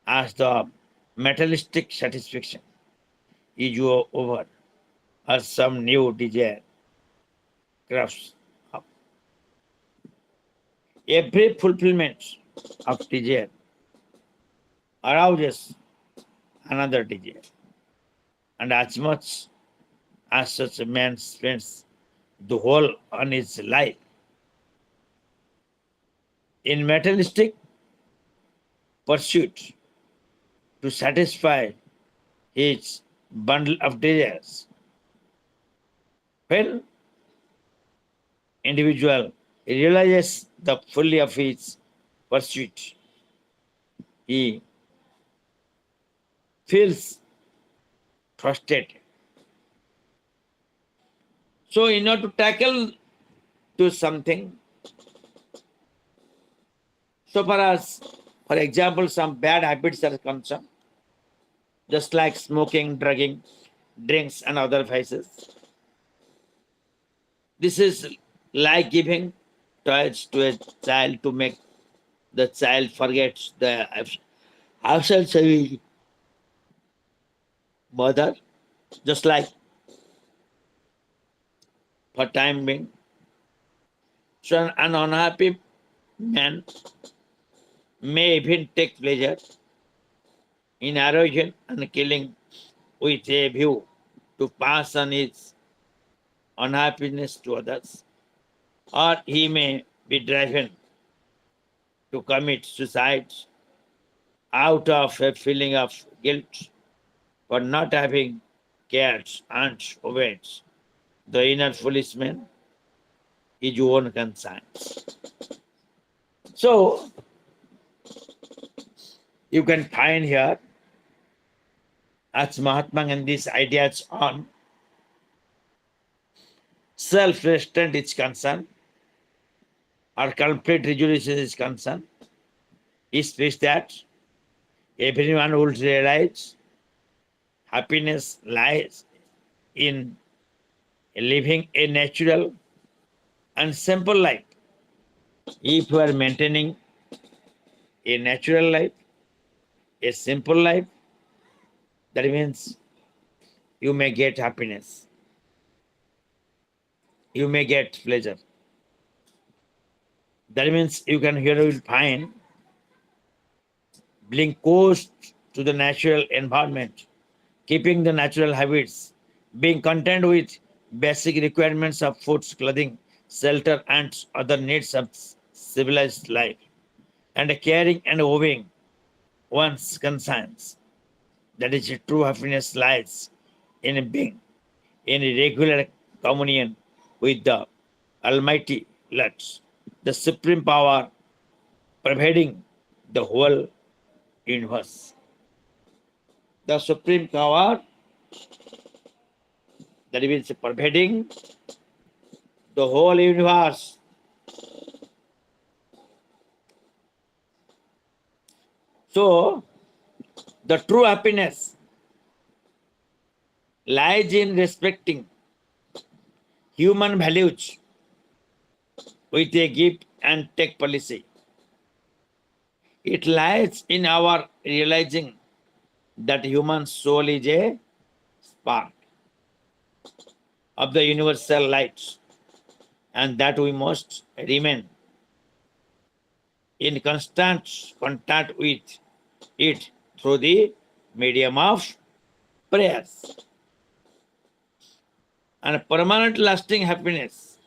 [SPEAKER 1] as the materialistic satisfaction is over or some new desire crops up. Every fulfillment of desire arouses another desire, and as much as such a man spends the whole on his life in materialistic pursuit to satisfy his bundle of desires. When individual realizes the folly of his pursuit, he feels frustrated. So in order to tackle to something, so far as, for example, some bad habits are concerned, just like smoking, drugging, drinks, and other vices. This is like giving toys to a child to make the child forget the absence of his mother, just like for time being, So an unhappy man may even take pleasure in erosion and killing with a view to pass on his unhappiness to others, or he may be driven to commit suicide out of a feeling of guilt for not having cared and obeyed the inner foolish man, his own conscience. So you can find here, as Mahatma Gandhi's ideas on self-restraint is concerned, or complete resolution is concerned, he speaks that everyone will realize happiness lies in living a natural and simple life. If you are maintaining a natural life, a simple life, that means you may get happiness. You may get pleasure. That means you will find being close to the natural environment, keeping the natural habits, being content with basic requirements of food, clothing, shelter, and other needs of civilized life, and caring and obeying one's conscience. That is, true happiness lies in being in regular communion with the Almighty Lord, the supreme power pervading the whole universe. The supreme power that is pervading the whole universe. So, the true happiness lies in respecting human values with a give and take policy. It lies in our realizing that human soul is a spark of the universal light, and that we must remain in constant contact with it through the medium of prayers. And permanent lasting happiness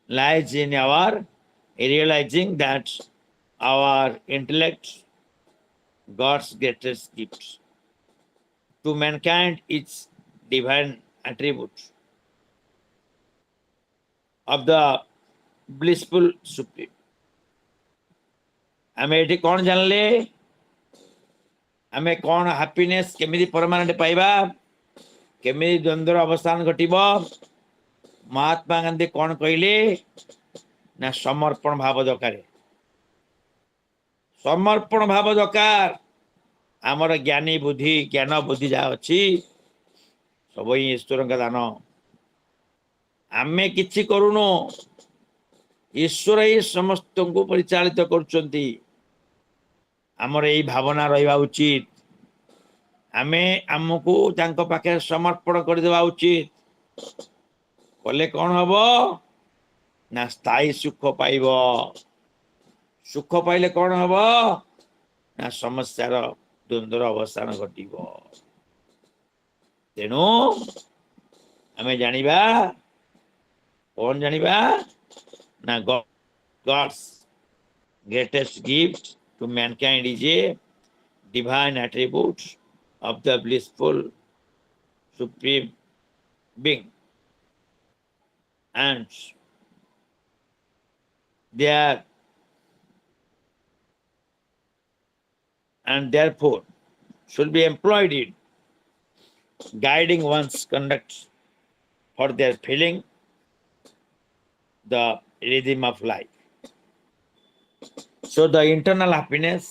[SPEAKER 1] lies in our realizing that our intellect, God's greatest gift to mankind, is divine attribute of the blissful supreme. आमे eighty कौन जानले आमे कौन happiness केमिति permanent पाइबा केमिति द्वंद्वर अवस्थान घटिबो महात्मा गांधी कौन कहले ना समर्पण भाव दरकार समर्पण भाव दरकार आमर ज्ञानी बुद्धि ज्ञान बुद्धि जा अछि सब ईश्वर का दान आमे किछि करूनो ईश्वर ही समस्त को परिचालित करुचंती आमर यही भावना रहिबा उचित आमे आमको तांको पाखे समर्पण कर देबा उचित कले कौन हबो ना स्थायी सुख पाइबो सुख पाइले कौन हबो ना समस्यार द्वंद्वर अवसान घटिबो तेनु आमे जानिबा कौन जानिबा ना God's greatest gift to mankind is a divine attribute of the blissful supreme being, and there and therefore should be employed in guiding one's conduct for their feeling the rhythm of life. So the internal happiness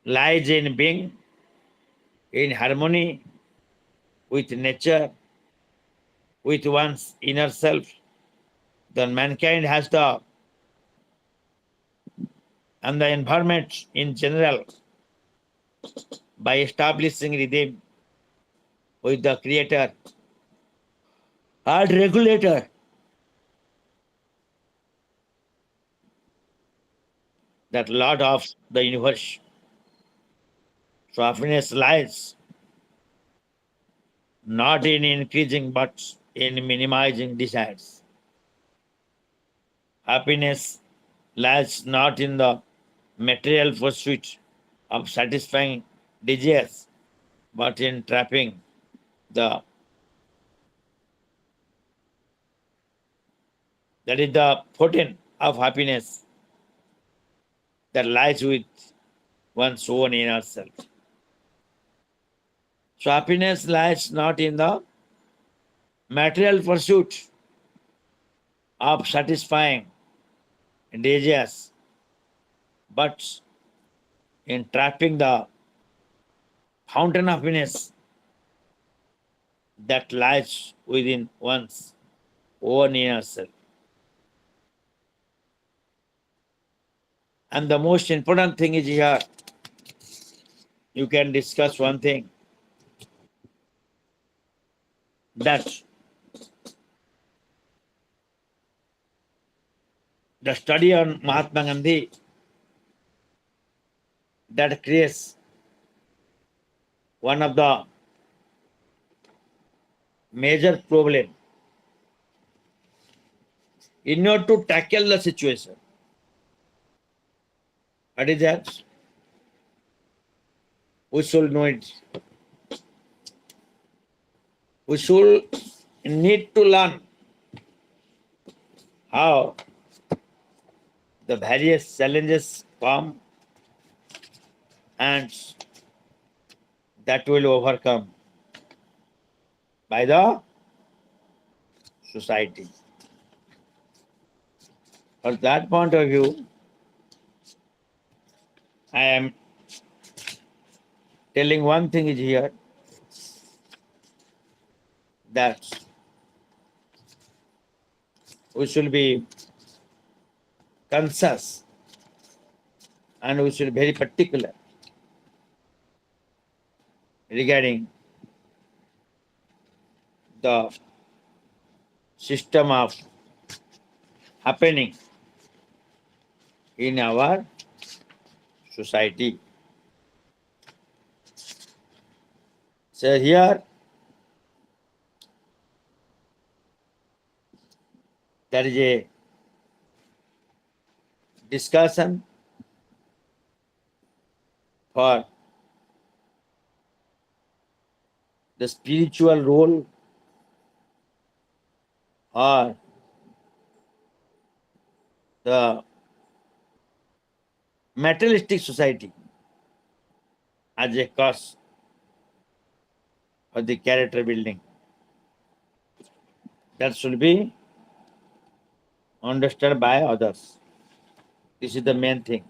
[SPEAKER 1] lies in being in harmony with nature, with one's inner self. Then mankind has the and the environment in general by establishing rhythm with the creator and regulator that Lord of the universe. So happiness lies not in increasing but in minimizing desires. Happiness lies not in the material pursuit of satisfying desires, but in trapping the that is the potent of happiness that lies with one's own inner self. So happiness lies not in the material pursuit of satisfying desires, but in trapping the fountain of happiness that lies within one's own inner self. And the most important thing is here, you can discuss one thing, that the study on Mahatma Gandhi that creates one of the major problem in order to tackle the situation. What is that? We should know it. We should need to learn how the various challenges come and that will overcome by the society. From that point of view, I am telling one thing is here, that we should be conscious and we should be very particular regarding the system of happening in our society. So here there is a discussion for the spiritual role or the materialistic society as a cause for the character building. That should be understood by others. This is the main thing.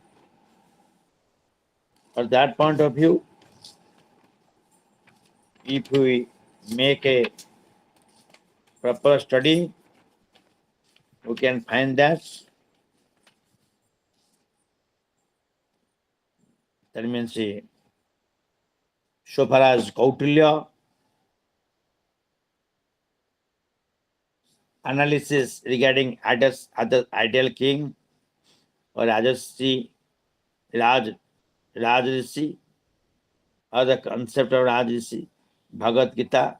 [SPEAKER 1] From that point of view, if we make a proper study, we can find that means so far as Kautilya analysis regarding other ideal king or Rajasi, Rajrishi, or the concept of Rajrishi, Bhagavad Gita,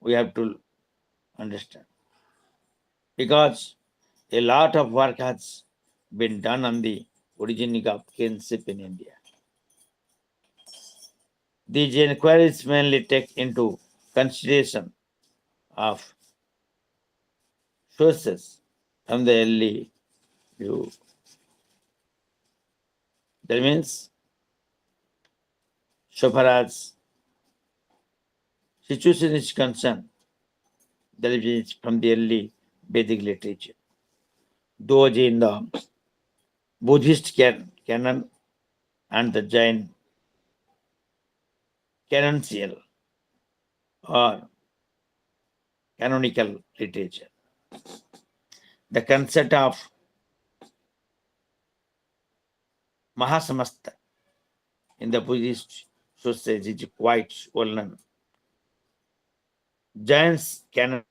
[SPEAKER 1] we have to understand. Because a lot of work has been done on the origin of kinship in India. These inquiries mainly take into consideration of sources from the early view. That means, so far as situation is concerned, that is from the early Vedic literature. Those in the Buddhist canon and the Jain canonical or canonical literature. The concept of Mahasamasta in the Buddhist sources is quite well known. Jain's canon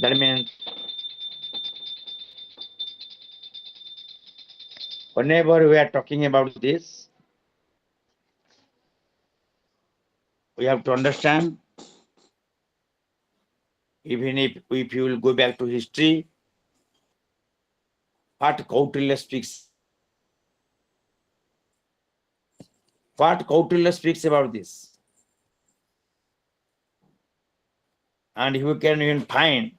[SPEAKER 1] That means whenever we are talking about this, we have to understand, even if you will go back to history, what Kautilya speaks. What Kautilya speaks about this. And you can even find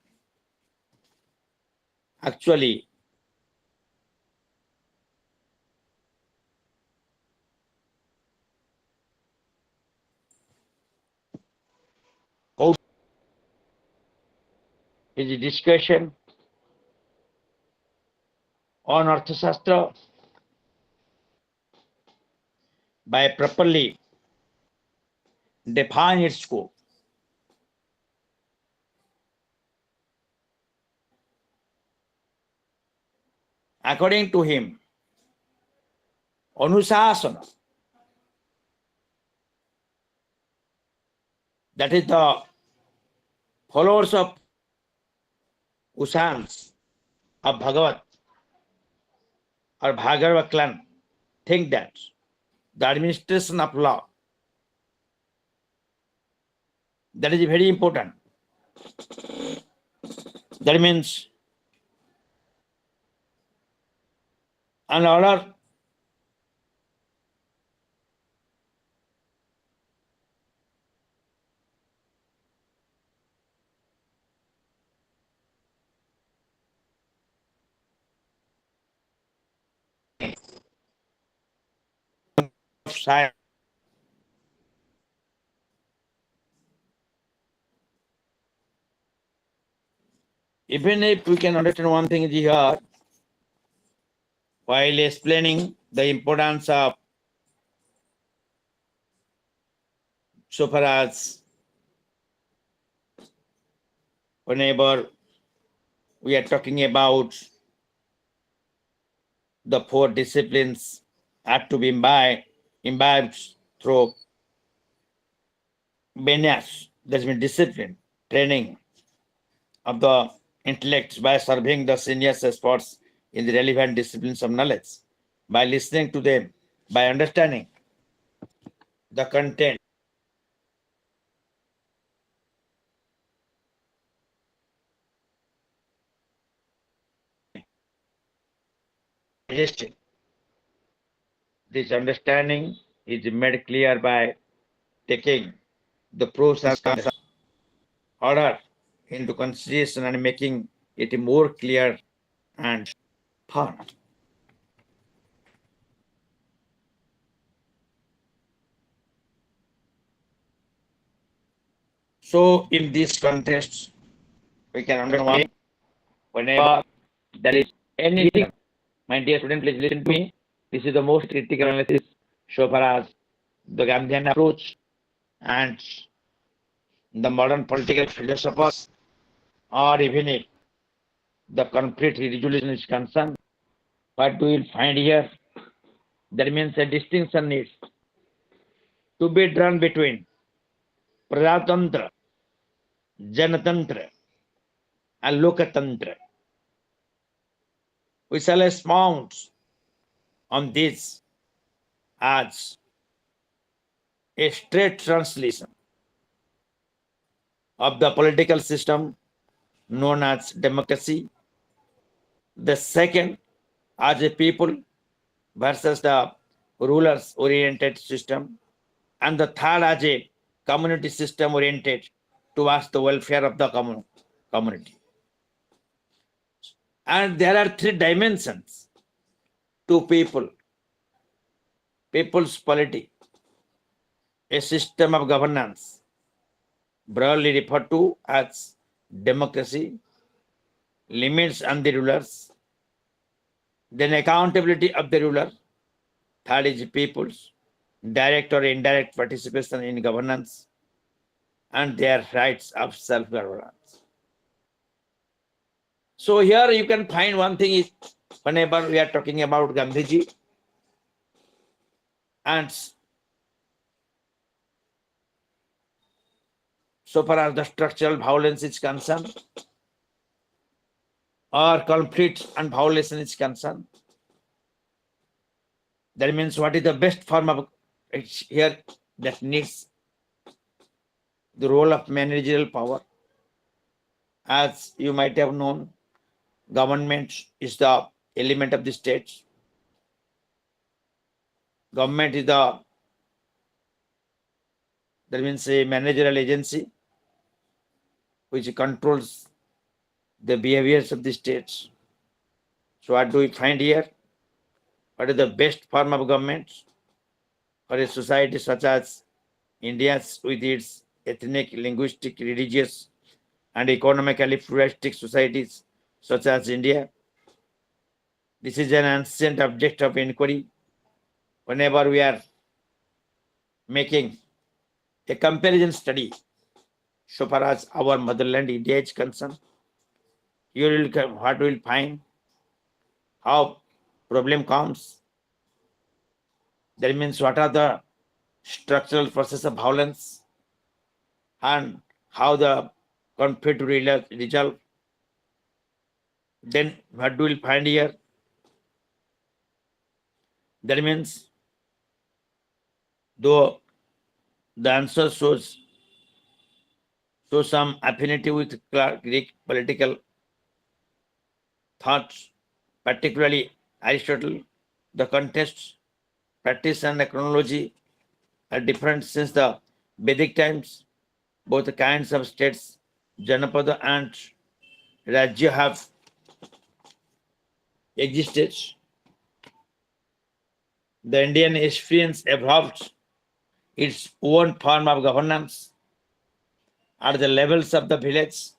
[SPEAKER 1] actually is a discussion on Arthashastra by properly define its scope. According to him, Anusasana, that is the followers of Usans of Bhagavat or Bhagavad clan, think that the administration of law, that is very important. That means an order of science. Even if we can understand one thing here, while explaining the importance of so far as whenever we are talking about the four disciplines are to be imbibed through Benyas, that means discipline, training of the intellect by serving the senior experts in the relevant disciplines of knowledge, by listening to them, by understanding the content. This understanding is made clear by taking the pros and cons order into consideration and making it more clear and fun. So in this context, we can understand whenever there is anything, my dear student, please listen to me. This is the most critical analysis so far as the Gandhian approach and the modern political philosophers, or even if the conflict resolution is concerned. What we will find here, that means a distinction needs to be drawn between Prajatantra, Janatantra, and Lokatantra. We shall expound on this as a straight translation of the political system known as democracy, the second as a people versus the rulers oriented system, and the third as a community system oriented towards the welfare of the community. And there are three dimensions to people's polity, a system of governance, broadly referred to as democracy, limits on the rulers, then accountability of the ruler, third is people's direct or indirect participation in governance, and their rights of self-governance. So here you can find one thing is whenever we are talking about Gandhiji and so far as the structural violence is concerned or conflict and violation is concerned, that means what is the best form of here that needs the role of managerial power. As you might have known, government is the element of the state. Government is that means a managerial agency which controls the behaviors of the states. So what do we find here? What is the best form of government for a society such as India's with its ethnic, linguistic, religious, and economically pluralistic societies such as India? This is an ancient object of inquiry whenever we are making a comparison study so far as our motherland India is concerned. You will what will find how problem comes. That means what are the structural process of violence and how the conflict will resolve. Then what do we find here? That means though the answer shows some affinity with Greek political thoughts, particularly Aristotle, the context, practice, and the chronology are different since the Vedic times. Both kinds of states, Janapada and Rajya, have existed. The Indian experience evolved its own form of governance at the levels of the village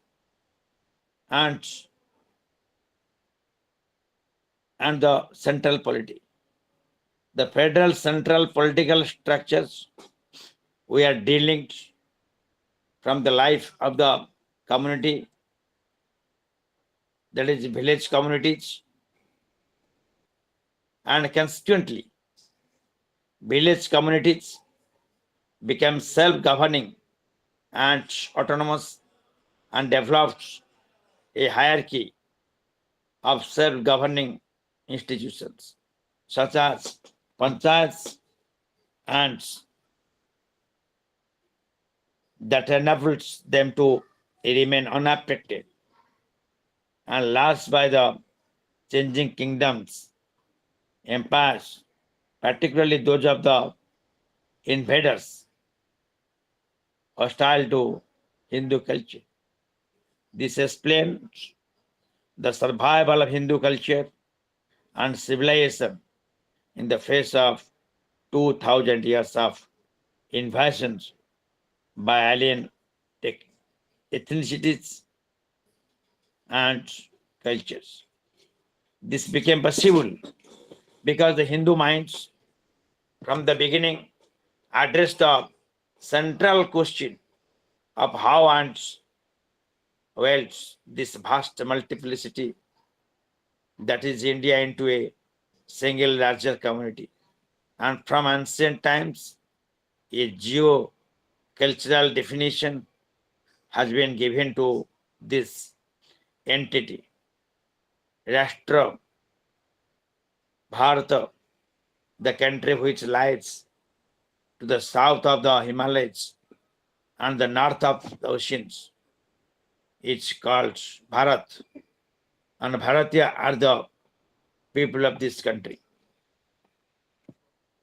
[SPEAKER 1] and the central polity. The federal central political structures we are dealing from the life of the community, that is village communities, and consequently village communities became self-governing and autonomous and developed a hierarchy of self-governing institutions such as panchayats and that enables them to remain unaffected and last by the changing kingdoms, empires, particularly those of the invaders hostile to Hindu culture. This explains the survival of Hindu culture and civilization in the face of 2000 years of invasions by alien ethnicities and cultures. This became possible because the Hindu minds from the beginning addressed the central question of how and welds this vast multiplicity that is India into a single larger community. And from ancient times, a geo-cultural definition has been given to this entity. Rashtra, Bharata, the country which lies to the south of the Himalayas and the north of the oceans, it's called Bharat. And Bharatiya are the people of this country.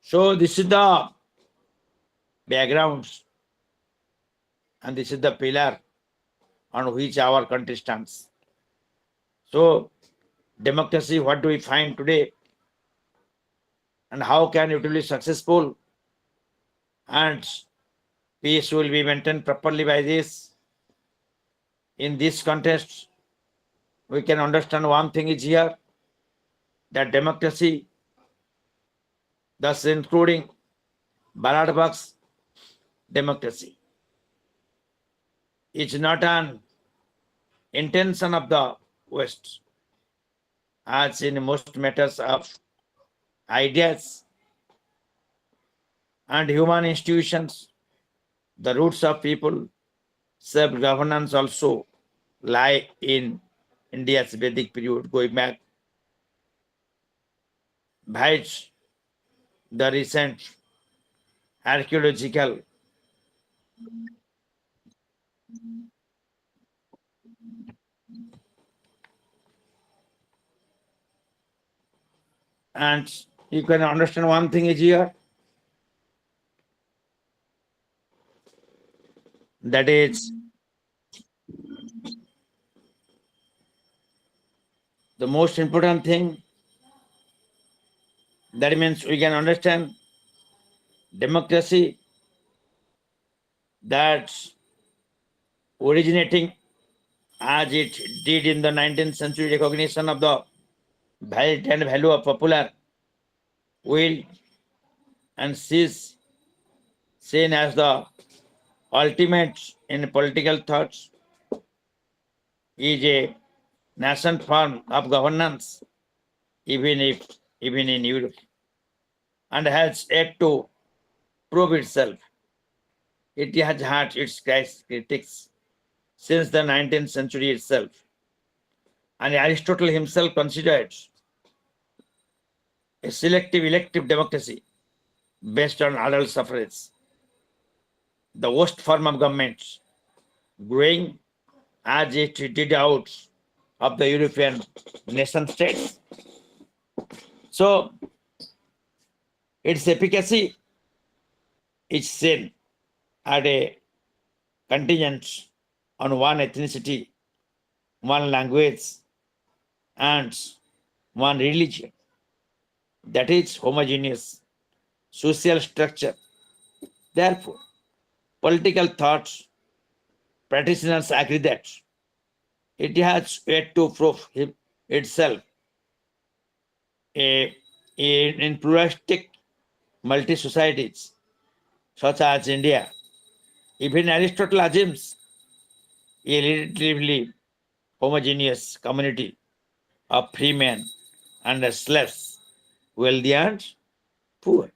[SPEAKER 1] So this is the background and this is the pillar on which our country stands. So democracy, what do we find today? And how can it be successful? And peace will be maintained properly by this. In this context, we can understand one thing is here, that democracy, thus including ballot box democracy, is not an intention of the West. As in most matters of ideas and human institutions, the roots of people self-governance also lie in India's Vedic period, going back by the recent archaeological and you can understand one thing is here, that is the most important thing. That means we can understand democracy that's originating as it did in the 19th century, recognition of the value and value of popular will and sees seen as the ultimate in political thoughts is a nascent form of governance, even in Europe, and has yet to prove itself. It has had its critics since the 19th century itself, and Aristotle himself considered a selective elective democracy based on adult suffrage the worst form of government, growing as it did out of the European nation states. So its efficacy is seen at a contingent on one ethnicity, one language, and one religion. That is homogeneous social structure. Therefore, political thoughts practitioners agree that it has yet to prove itself in pluralistic multi-societies such as India. Even Aristotle assumes a relatively homogeneous community of free men and slaves, wealthy and poor.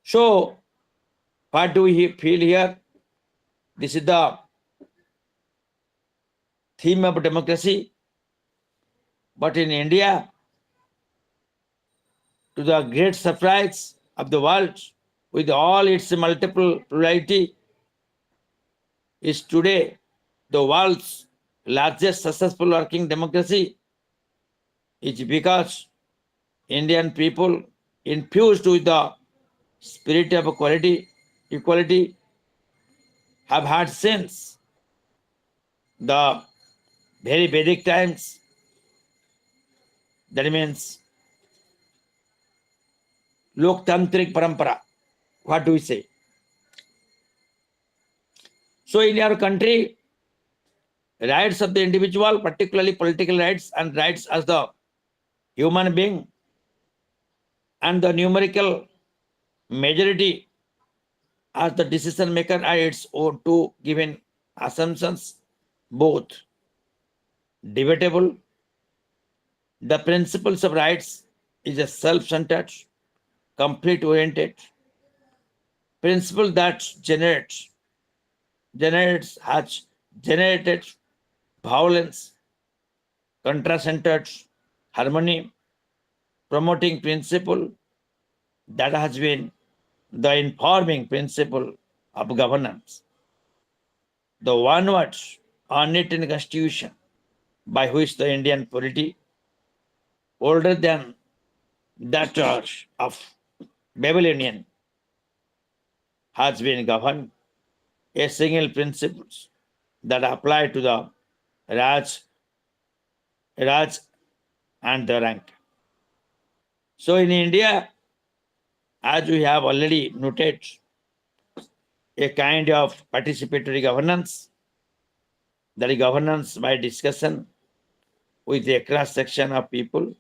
[SPEAKER 1] So, what do we feel here? This is the theme of democracy. But in India, to the great surprise of the world, with all its multiple plurality, is today the world's largest successful working democracy. Is because Indian people infused with the spirit of equality have had since the very Vedic times. That means Loktantric Parampara. What do we say? So in our country, rights of the individual, particularly political rights and rights as the human being, and the numerical majority as the decision maker are its own two given assumptions, both debatable. The principles of rights is a self-centered, complete-oriented principle that has generated violence, contra-centered harmony, promoting principle that has been the informing principle of governance. The one word unwritten constitution by which the Indian polity, older than that of Babylonian, has been governed, a single principle that apply to the Raj and the rank. So in India, as we have already noted, a kind of participatory governance, that is governance by discussion with a cross section of people,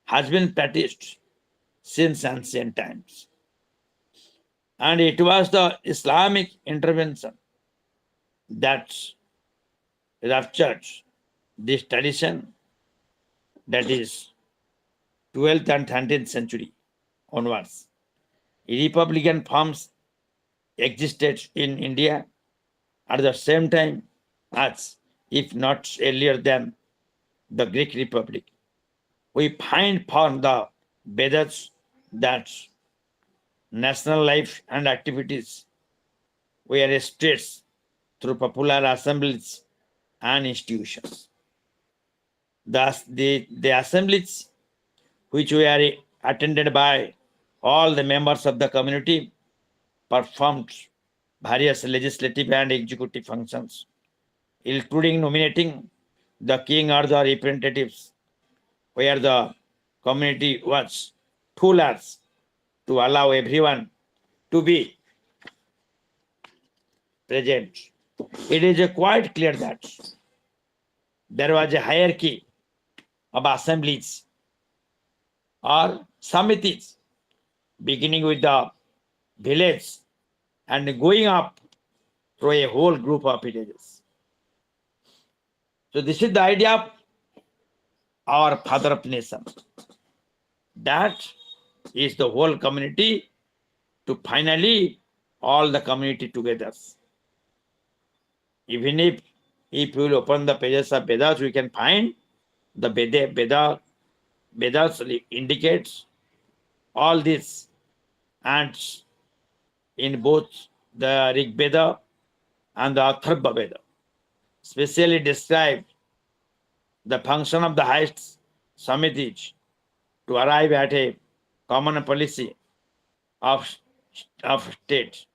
[SPEAKER 1] has been practiced since ancient times. And it was the Islamic intervention that ruptured this tradition, that is 12th and 13th century onwards, republican forms existed in India at the same time as, if not earlier than, the Greek Republic. We find from the Vedas that national life and activities were states through popular assemblies and institutions. Thus, the assemblies, which were attended by all the members of the community, performed various legislative and executive functions, including nominating the king or the representatives, where the community was too large to allow everyone to be present. It is quite clear that there was a hierarchy of assemblies or samitis, beginning with the village and going up through a whole group of villages. So this is the idea of our father of nation. That is the whole community to finally all the community together. Even if you will open the pages of Vedas, we can find the Vedas indicates all this, and in both the Rig Veda and the Atharva Veda, specially describe the function of the highest samitis to arrive at a common policy of state,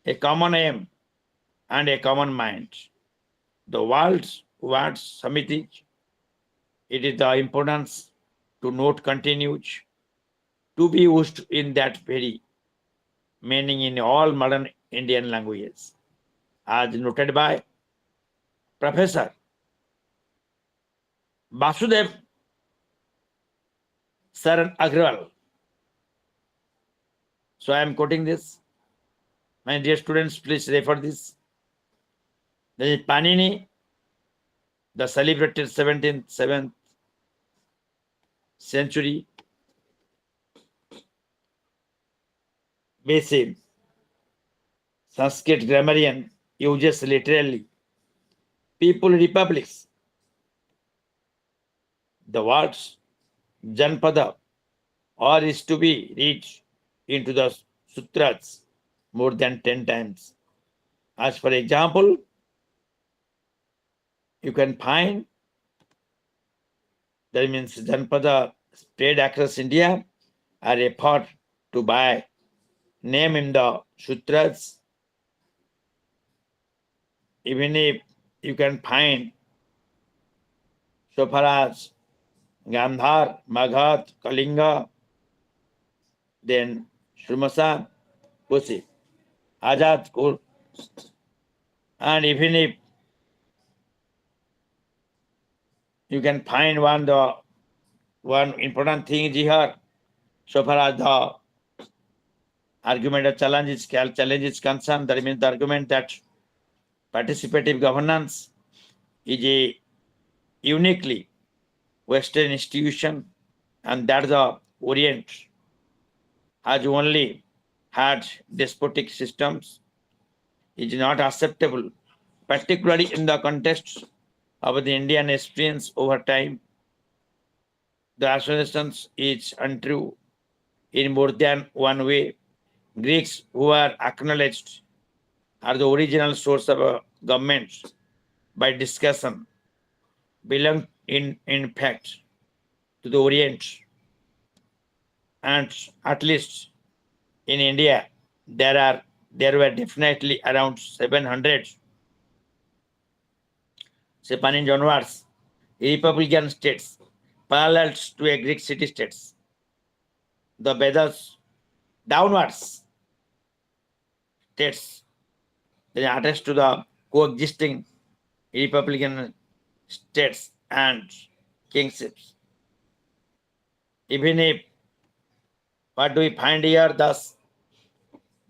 [SPEAKER 1] a common aim, and a common mind. The world's Samiti, it is the importance to note continues to be used in that very meaning in all modern Indian languages, as noted by Professor Vasudev Saran Agrawal. So I am quoting this. My dear students, please refer this. There is Panini, the celebrated 7th century basic Sanskrit grammarian, uses literally people republics. The words Janpada or is to be read into the sutras more than 10 times. As for example, you can find that means Janpada spread across India are referred to by name in the sutras. Even if you can find so far as Gandhar, Maghat, Kalinga, then Shumasa, Kusi, Ajat, Kur, and even if you can find one important thing is here, so far as the argument of challenge is concerned, that means the argument that participative governance is a uniquely Western institution and that the Orient has only had despotic systems is not acceptable, particularly in the context of the Indian experience over time. The assertion is untrue in more than one way. Greeks, who are acknowledged are the original source of government by discussion, belong in fact to the Orient, and at least in India there were definitely around 700 Japanese onwards republican states parallel to a Greek city states. The Vedas downwards states they are attached to the coexisting republican states and kingships. Even if what do we find here, thus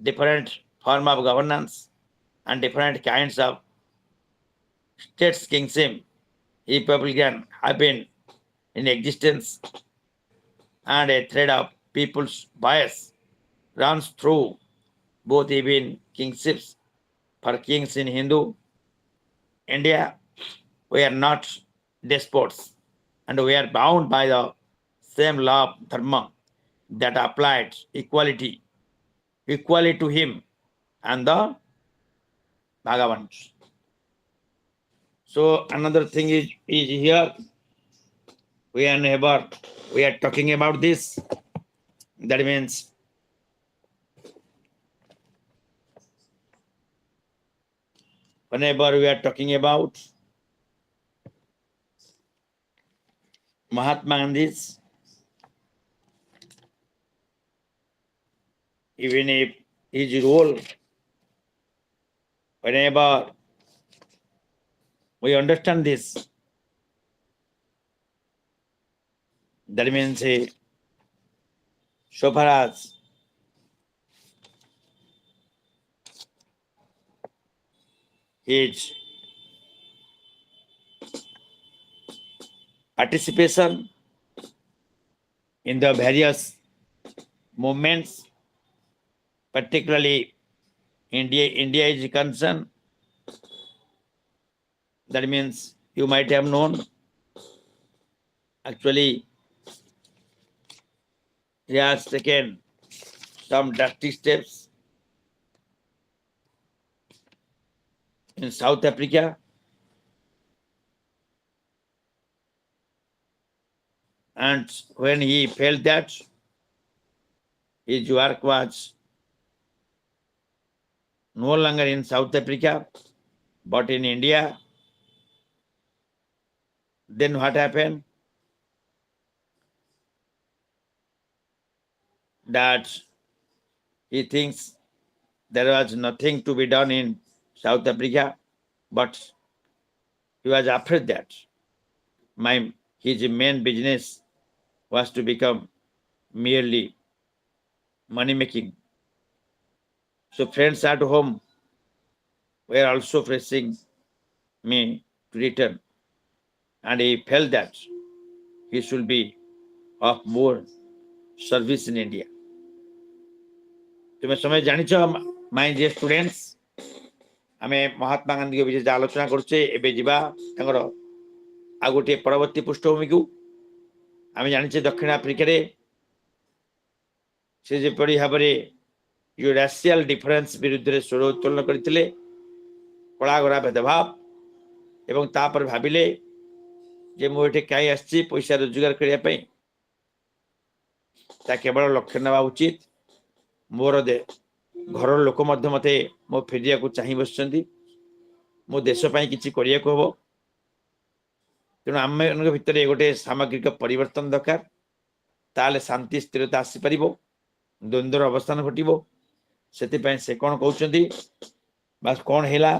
[SPEAKER 1] different form of governance and different kinds of states kingship if people can happen in existence, and a thread of people's bias runs through both even kingships for kings in Hindu India. We are not despots, and we are bound by the same law of dharma that applied equally to him and the Bhagavans. So another thing is here we are talking about this. That means whenever we are talking about Mahatma Gandhi's, even if his role, whenever we understand this, that means so far as his participation in the various movements, particularly India is concerned, that means you might have known, actually he has taken some drastic steps in South Africa, and when he felt that his work was no longer in South Africa but in India, then what happened? That he thinks there was nothing to be done in South Africa, but he was afraid that his main business was to become merely money making. So friends at home were also pressing me to return, and he felt that he should be of more service in India. तुम समय जानिछ my dear students, आमे महात्मा गांधी विषय आलोचना करछे। एबे जिबा तांगर आ गोटे परवर्ती पृष्ठभूमि को आमे जानिछे दक्षिण आफ्रिका रे से जेपरि भाबरे यो राशियल डिफरेंस विरुद्ध रे स्वर उत्तोलन करथिले, कला गोरा भेदभाव, एवं तापर भाबिले जे मो एठे काई आछि पैसा रोजगार करिया पई, ता केवल लक्ष्य नेवा उचित। मोर दे घर लोक मध्य मते मो फेरिया को चाहि बसचंदी, मो देश पई किछि करिया को हबो। तेणु आम भितर गोटे सामग्रिक परिवर्तन दरकार, ताले शांति स्थिरता आसी परिबो, द्वंद्वर अवस्थान घटिबो। सेति से कौन कहउचंदी, बस कौन हैला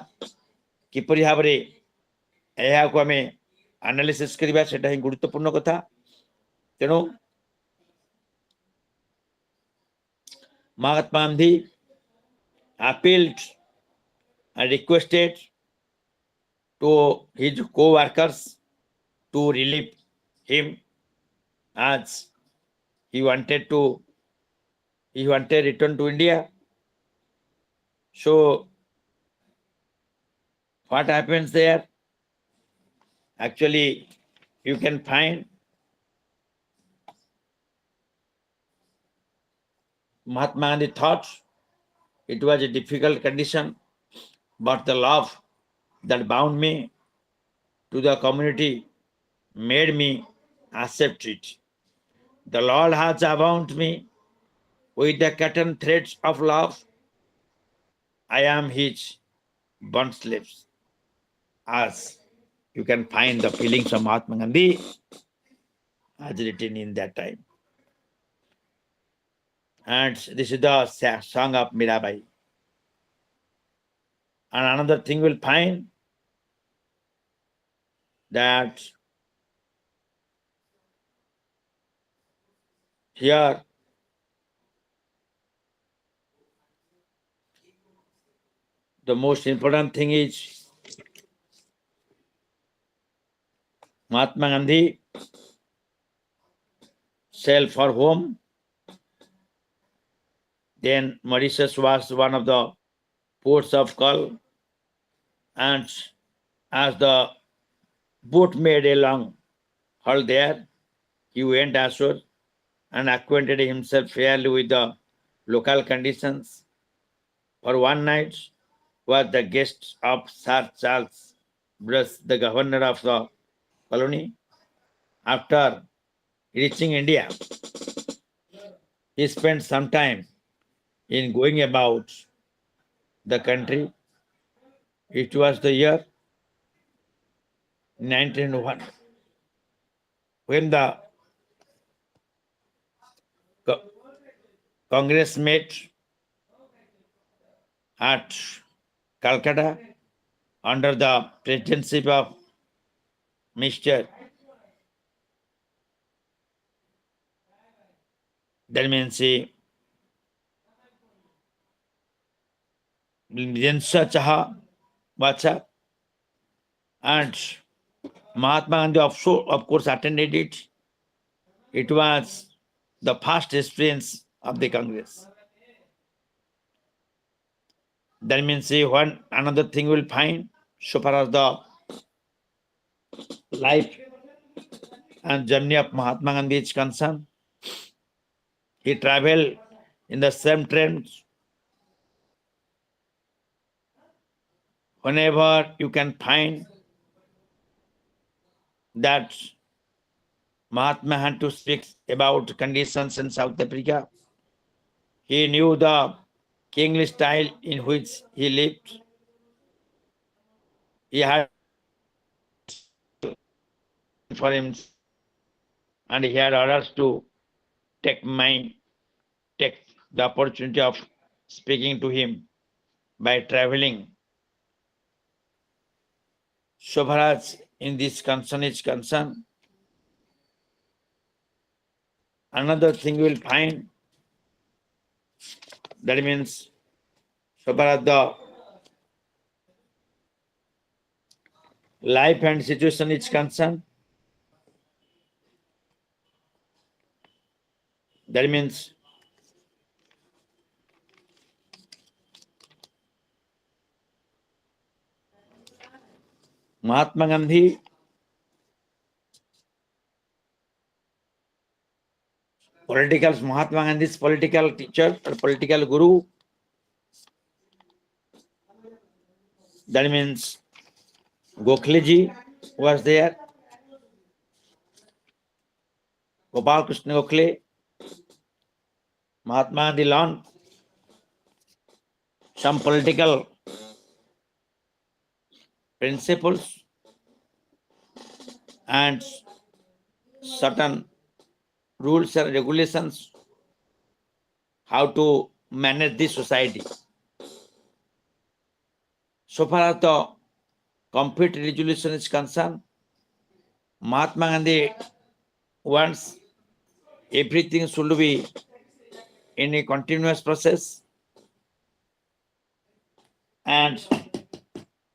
[SPEAKER 1] किपरि भाबरे एहा को आमे एनालिसिस करिबा, सेटा ही गुरुत्वपूर्ण कथा। तेणु Mahatma Gandhi appealed and requested to his co-workers to relieve him, as he wanted return to India. So what happens there? Actually, you can find Mahatma Gandhi thought it was a difficult condition, but the love that bound me to the community made me accept it. The Lord has bound me with the cotton threads of love. I am his bond slaves. As you can find the feelings of Mahatma Gandhi as written in that time. And this is the song of Mirabai. And another thing we'll find that here the most important thing is Mahatma Gandhi sailed for home. Then Mauritius was one of the ports of call, and as the boat made a long hull there, he went ashore and acquainted himself fairly with the local conditions. For one night was the guest of Sir Charles Bruce, the governor of the colony. After reaching India, he spent some time in going about the country. It was the year 1901 when the Congress met at Calcutta under the presidency of Mr. Jensha Chaha Bacha, and Mahatma Gandhi of course attended it. It was the first experience of the Congress. That means one another thing will find so far as the life and journey of Mahatma Gandhi is concerned. He traveled in the same trains. Whenever you can find that Mahatma had to speak about conditions in South Africa, he knew the kingly style in which he lived. He had for him, and he had orders to take the opportunity of speaking to him by traveling. So far as in this concern is concerned, another thing you will find, that means so far as the life and situation is concerned, that means Mahatma Gandhi Mahatma Gandhi's political teacher or political guru, that means Gokhleji was there, Gopal Krishna Gokhale. Mahatma Gandhi learned some political principles and certain rules and regulations how to manage the society. So far as the conflict resolution is concerned, Mahatma Gandhi wants everything should be in a continuous process, and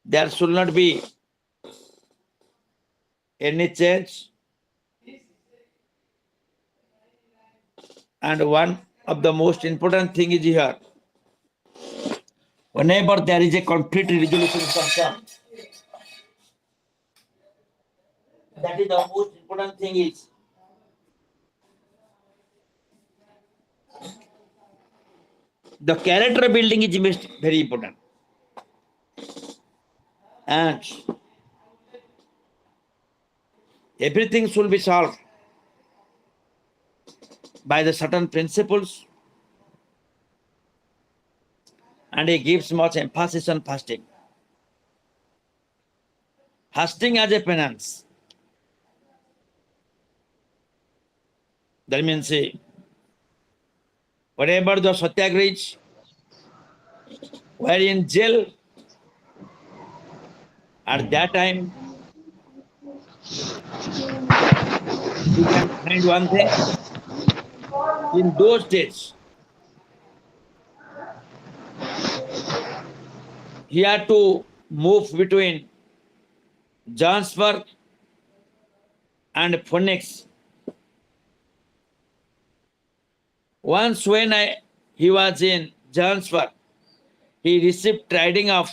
[SPEAKER 1] there should not be any change. And one of the most important thing is here, whenever there is a conflict resolution concern, that is the most important thing is the character building is very important. And everything should be solved by the certain principles, and he gives much emphasis on fasting. Fasting as a penance. That means whenever the Satyagrahis were in jail, at that time, you can find one thing. In those days, he had to move between Johannesburg and Phoenix. Once when he was in Johannesburg, he received trading of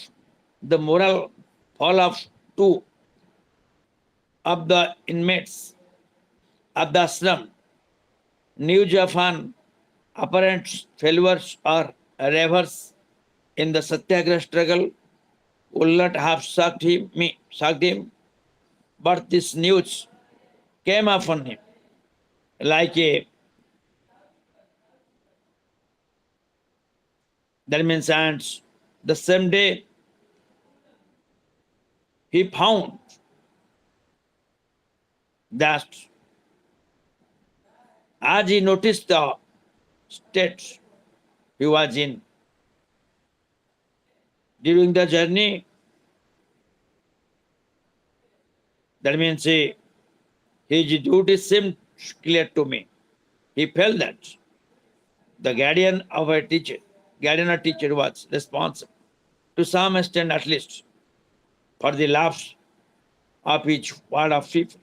[SPEAKER 1] the moral fall of two of the inmates of the ashram. News of an apparent failures or reverse in the Satyagraha struggle would not have shocked him, but this news came upon him like a, that means, and the same day he found that as he noticed the state he was in during the journey, that means his duty seemed clear to me. He felt that the guardian of a teacher was responsible to some extent at least for the lives of each word of people.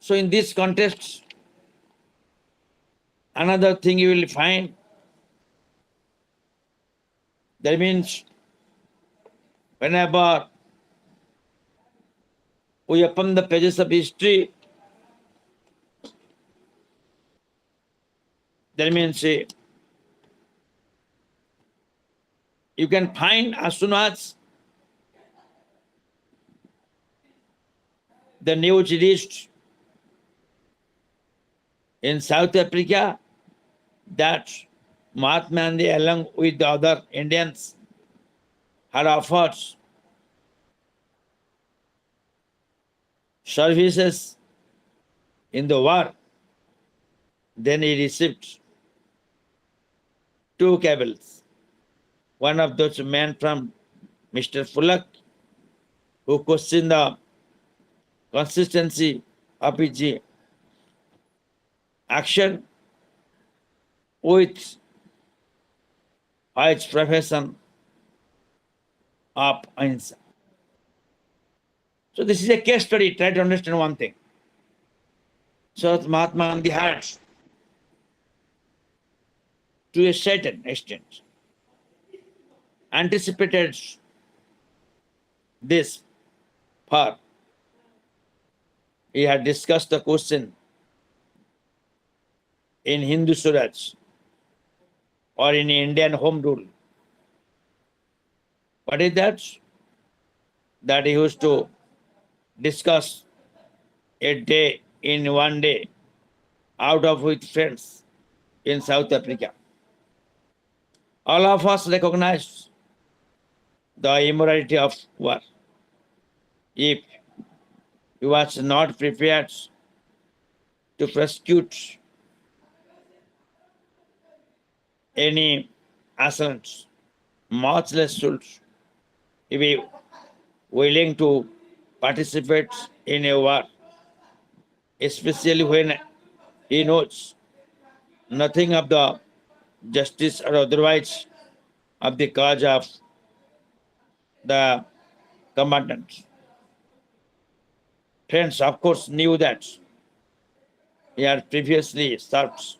[SPEAKER 1] So in this context, another thing you will find, that means whenever we open the pages of history, that means you can find as soon as the news reached in South Africa that Mahatma Gandhi, along with the other Indians, had offered services in the war. Then he received two cables. One of those men from Mr. Fulak, who questioned the consistency of his action with his profession of ahimsa. So this is a case study. Try to understand one thing. So Mahatma Gandhi had, to a certain extent, anticipated this part. He had discussed the question in Hindu Swaraj or in Indian Home Rule. What is that? That he used to discuss a day in one day out of with friends in South Africa. All of us recognize the immorality of war. If he was not prepared to prosecute any assailants, much less should he be willing to participate in a war, especially when he knows nothing of the justice or otherwise of the cause of the combatants. Friends, of course, knew that he had previously served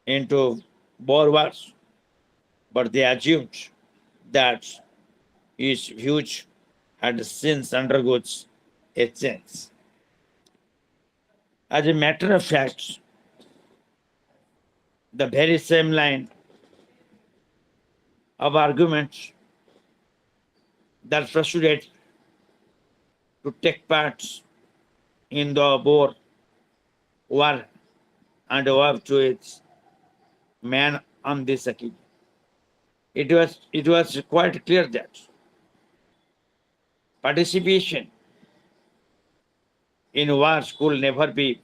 [SPEAKER 1] into Boer wars, but they assumed that his views had since undergone a change. As a matter of fact, the very same line of argument that proceeded to take part in the Boer war and war to its man on this occasion. It was quite clear that participation in wars could never be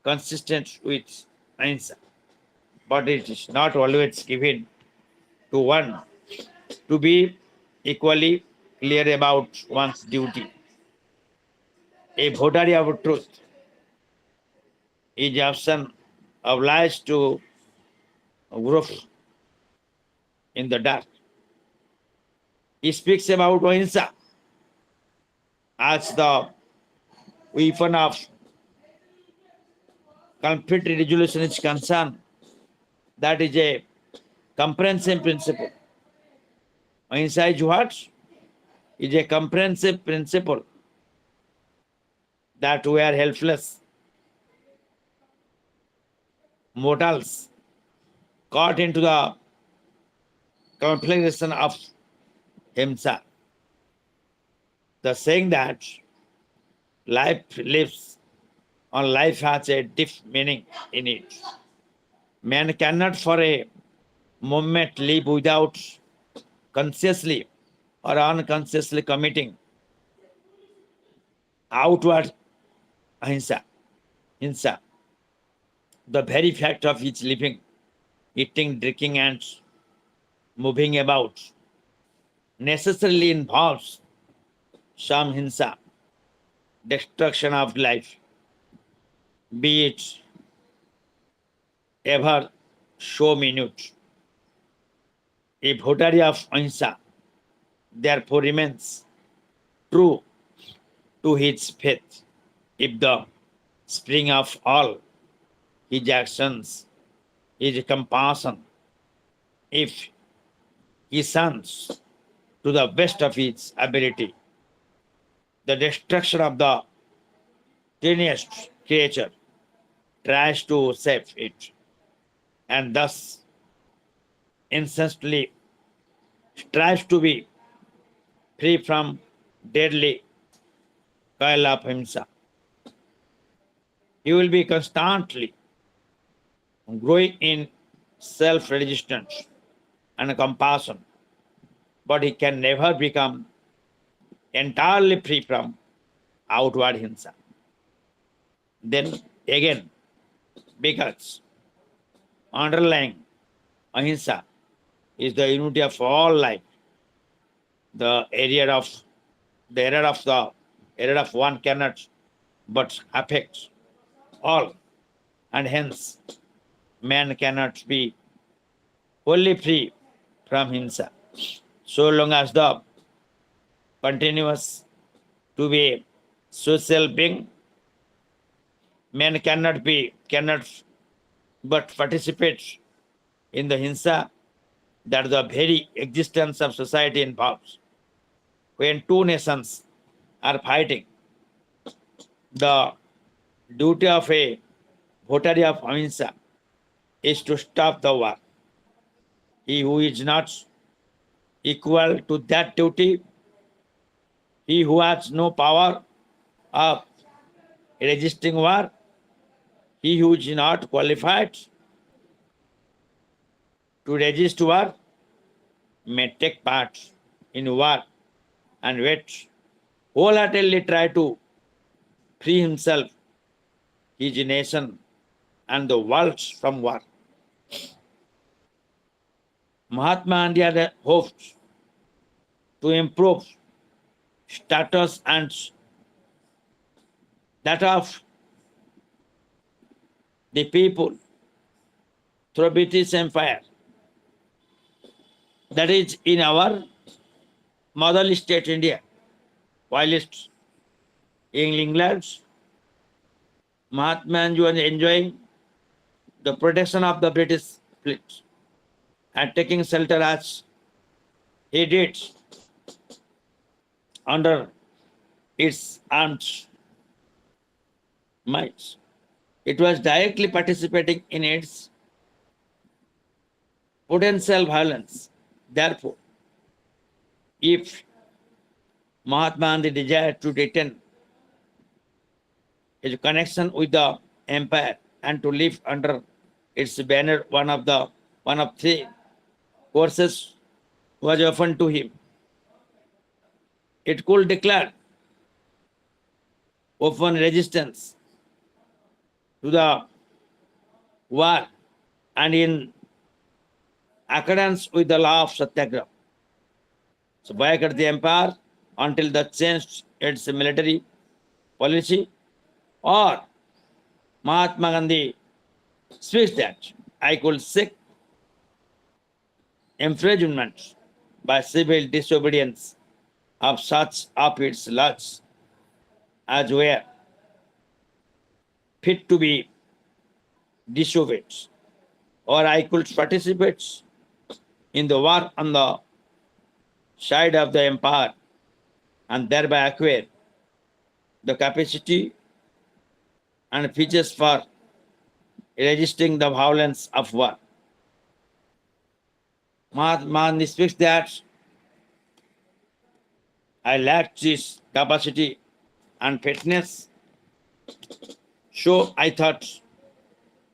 [SPEAKER 1] consistent with ahimsa, but it is not always given to one to be equally clear about one's duty. A votary of truth is often obliged to grope in the dark. He speaks about ahimsa as the weapon of conflict resolution is concerned, that is a comprehensive principle. Ahimsa is what? Is a comprehensive principle that we are helpless mortals caught into the conflagration of himsa. The saying that life lives on life has a deep meaning in it. Man cannot for a moment live without consciously or unconsciously committing outward ahimsa, hinsa. The very fact of his living, eating, drinking, and moving about necessarily involves some hinsa, destruction of life, be it ever so minute. A votary of ahimsa therefore remains true to his faith if the spring of all his actions is compassion, if he sons to the best of his ability the destruction of the tiniest creature, tries to save it, and thus incessantly strives to be free from deadly coil of himsa. He will be constantly growing in self-resistance and compassion, but he can never become entirely free from outward hinsa. Then again, because underlying ahimsa is the unity of all life, the error of one cannot but affect all, and hence man cannot be wholly free from hinsa so long as the continuous to be a social being. Man cannot but participate in the hinsa that the very existence of society involves. When two nations are fighting, the duty of a votary of ahimsa is to stop the war. He who is not equal to that duty, he who has no power of resisting war, he who is not qualified to resist war, may take part in war and wait wholeheartedly try to free himself, his nation, and the world from war. Mahatma Gandhi had hoped to improve status and that of the people through British Empire. That is in our mother state India. Whilst in England, Mahatma Gandhi was enjoying the protection of the British fleet and taking shelter as he did under its armed might. It was directly participating in its potential violence. Therefore, if Mahatma Gandhi desired to retain his connection with the empire and to live under its banner, one of three courses was offered to him. It could declare open resistance to the war and in accordance with the law of Satyagraha. So boycott the empire until the changed its military policy, or Mahatma Gandhi speaks that I could seek infringement by civil disobedience of such of its laws as were fit to be disobeyed, or I could participate in the war on the side of the empire and thereby acquire the capacity and features for resisting the violence of war. Mahatma Gandhi speaks that I lacked this capacity and fitness, so I thought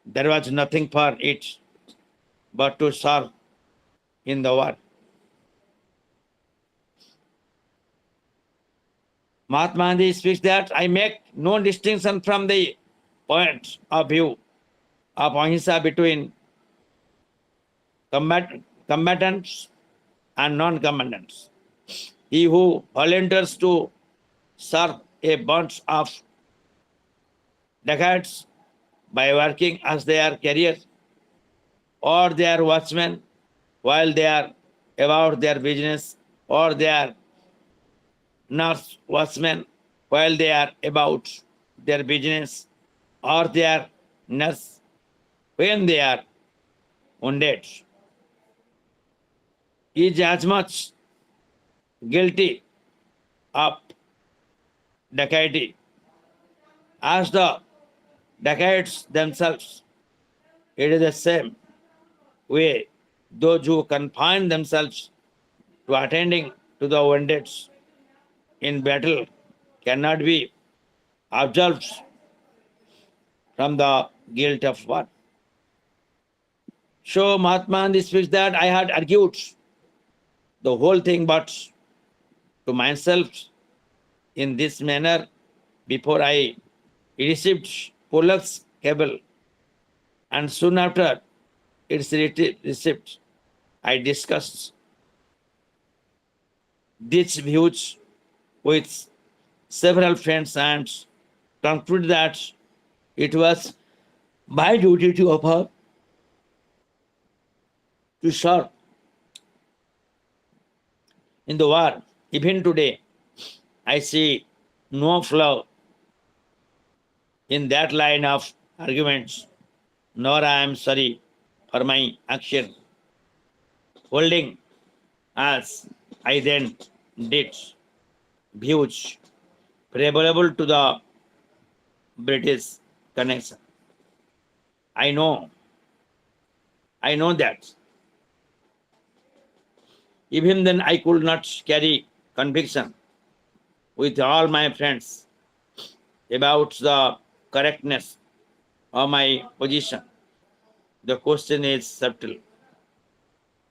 [SPEAKER 1] there was nothing for it but to serve in the war. Mahatma Gandhi speaks that I make no distinction from the point of view of ahimsa between combatants and non-combatants. He who volunteers to serve a bunch of decades by working as their career, or their watchmen while they are about their business, or their nurse watchmen while they are about their business, or their nurse when they are wounded, is as much guilty of dacoity as the dacoits themselves. It is the same way those who confine themselves to attending to the wounded in battle cannot be absolved from the guilt of war. So Mahatma Gandhi speaks that I had argued the whole thing but to myself in this manner before I received Pollock's cable, and soon after its receipt, I discussed these views with several friends and concluded that it was my duty to offer to serve in the war. Even today, I see no flaw in that line of arguments, nor I am sorry for my action, holding as I then did views favorable to the British connection. I know that even then I could not carry conviction with all my friends about the correctness of my position. The question is subtle.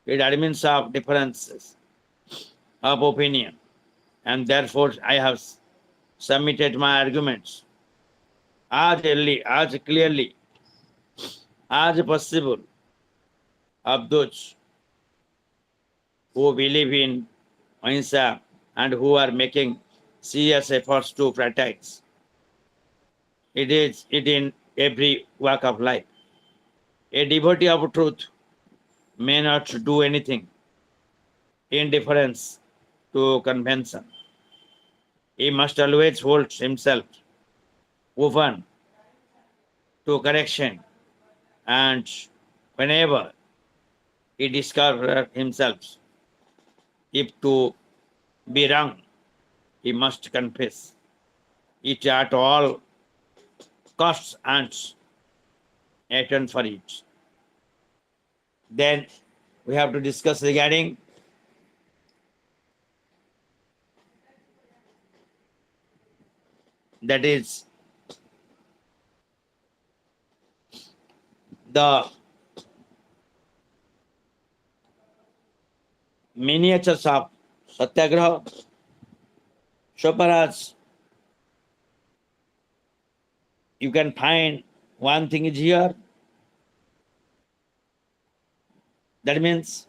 [SPEAKER 1] It admits of differences of opinion, and therefore I have submitted my arguments as early, as clearly as possible of those who believe in ahimsa and who are making serious efforts to protect it in every walk of life. A devotee of truth may not do anything in deference to convention. He must always hold himself open to correction, and whenever he discovers himself if to be wrong, he must confess it at all costs and atone for it. Then we have to discuss regarding that is the miniatures of Satyagraha. So far as you can find one thing is here. That means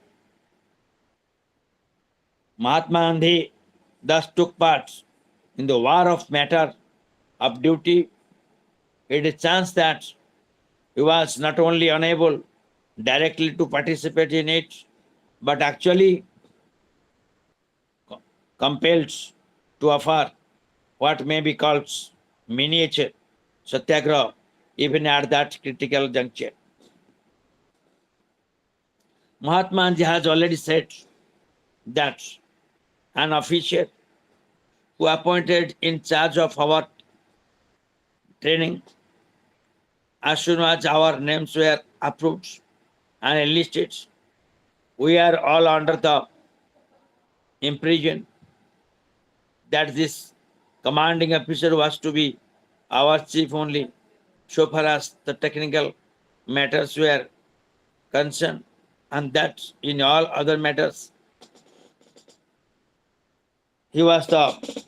[SPEAKER 1] Mahatma Gandhi thus took part in the war of matter of duty. It is chance that he was not only unable directly to participate in it, but actually compelled to offer what may be called miniature satyagraha even at that critical juncture. Mahatma Gandhi has already said that an officer who appointed in charge of our training, as soon as our names were approved and enlisted, we are all under the impression that this commanding officer was to be our chief only, so far as the technical matters were concerned, and that in all other matters, he was the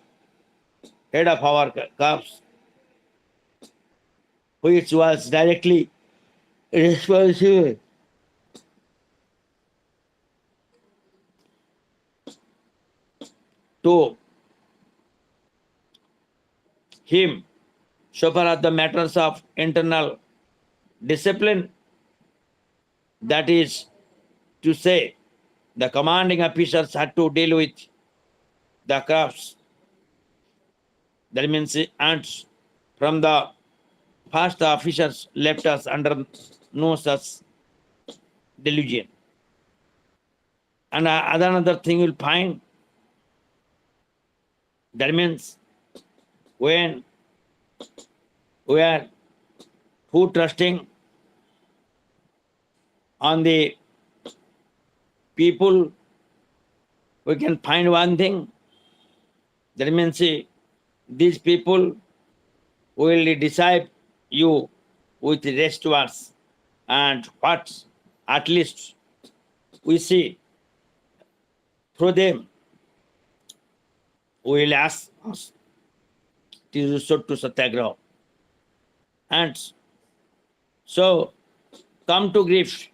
[SPEAKER 1] head of our corps, which was directly responsible to him so far as the matters of internal discipline, that is to say, the commanding officers had to deal with the corps. That means, and from the first, the officers left us under no such delusion. And another thing you'll find, that means when we are too trusting on the people, we can find one thing. That means these people will deceive you with rest words, and what at least we see through them, we will ask us to satyagraha. And so come to grief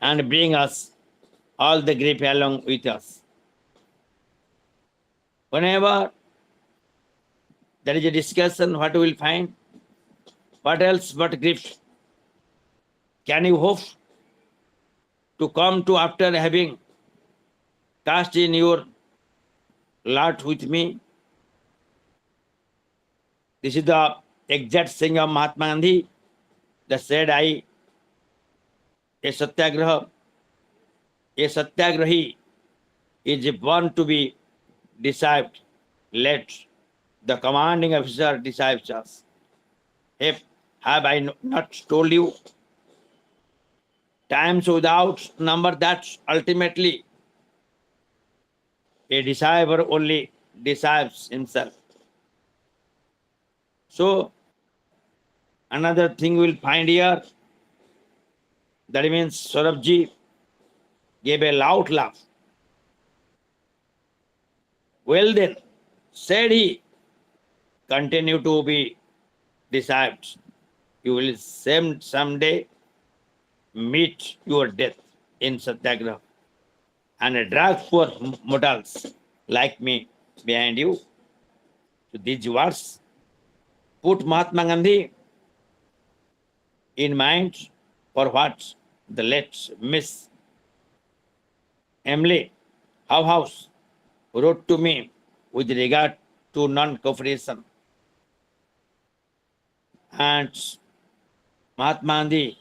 [SPEAKER 1] and bring us all the grief along with us. Whenever there is a discussion, what we will find? What else but grief? Can you hope to come to after having cast in your lot with me? This is the exact saying of Mahatma Gandhi that said, a satyagrahi is born to be deceived. Let the commanding officer deceive us. Have I not told you times without number that ultimately a deceiver only deceives himself? So another thing we'll find here, that means Saurabhji gave a loud laugh. Well then, said he, continue to be deceived. You will someday meet your death in Satyagraha and drag poor mortals like me behind you. So these words put Mahatma Gandhi in mind for what the late Miss Emily Howhouse wrote to me with regard to non-cooperation. And Mahatma Gandhi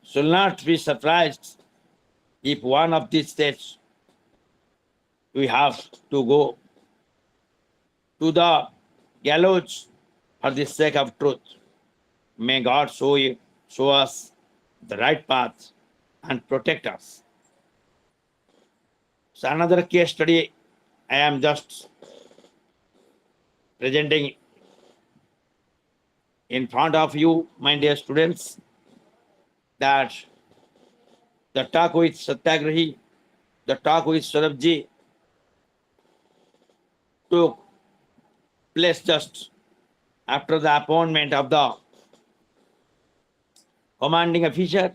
[SPEAKER 1] should not be surprised if one of these days we have to go to the gallows for the sake of truth. May God show us the right path and protect us. So another case study I am just presenting in front of you, my dear students, that the talk with Satyagrahi, the talk with Saurabhji took place just after the appointment of the commanding officer.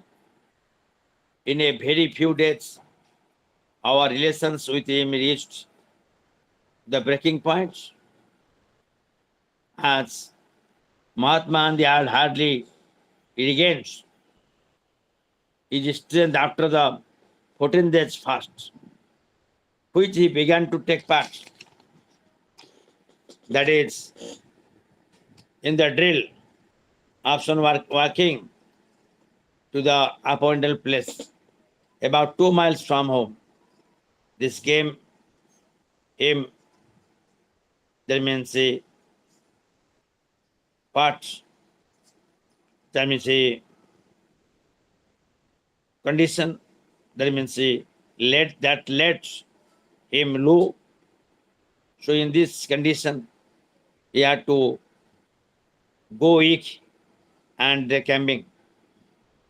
[SPEAKER 1] In a very few days, our relations with him reached the breaking point, as Mahatma Gandhi had hardly regained his strength after the 14 days fast, which he began to take part, that is, in the drill option walking to the appointed place, about 2 miles from home. This came him, that means a part, that means a condition, that means a let him low. So in this condition, he had to go weak and camping,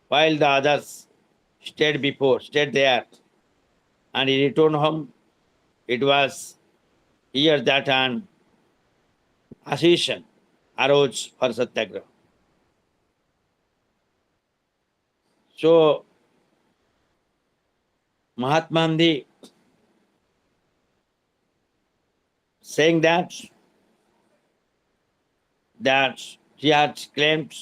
[SPEAKER 1] while the others stayed there, and he returned home. It was here that an association arose for Satyagraha. So Mahatma Gandhi saying that he had claimed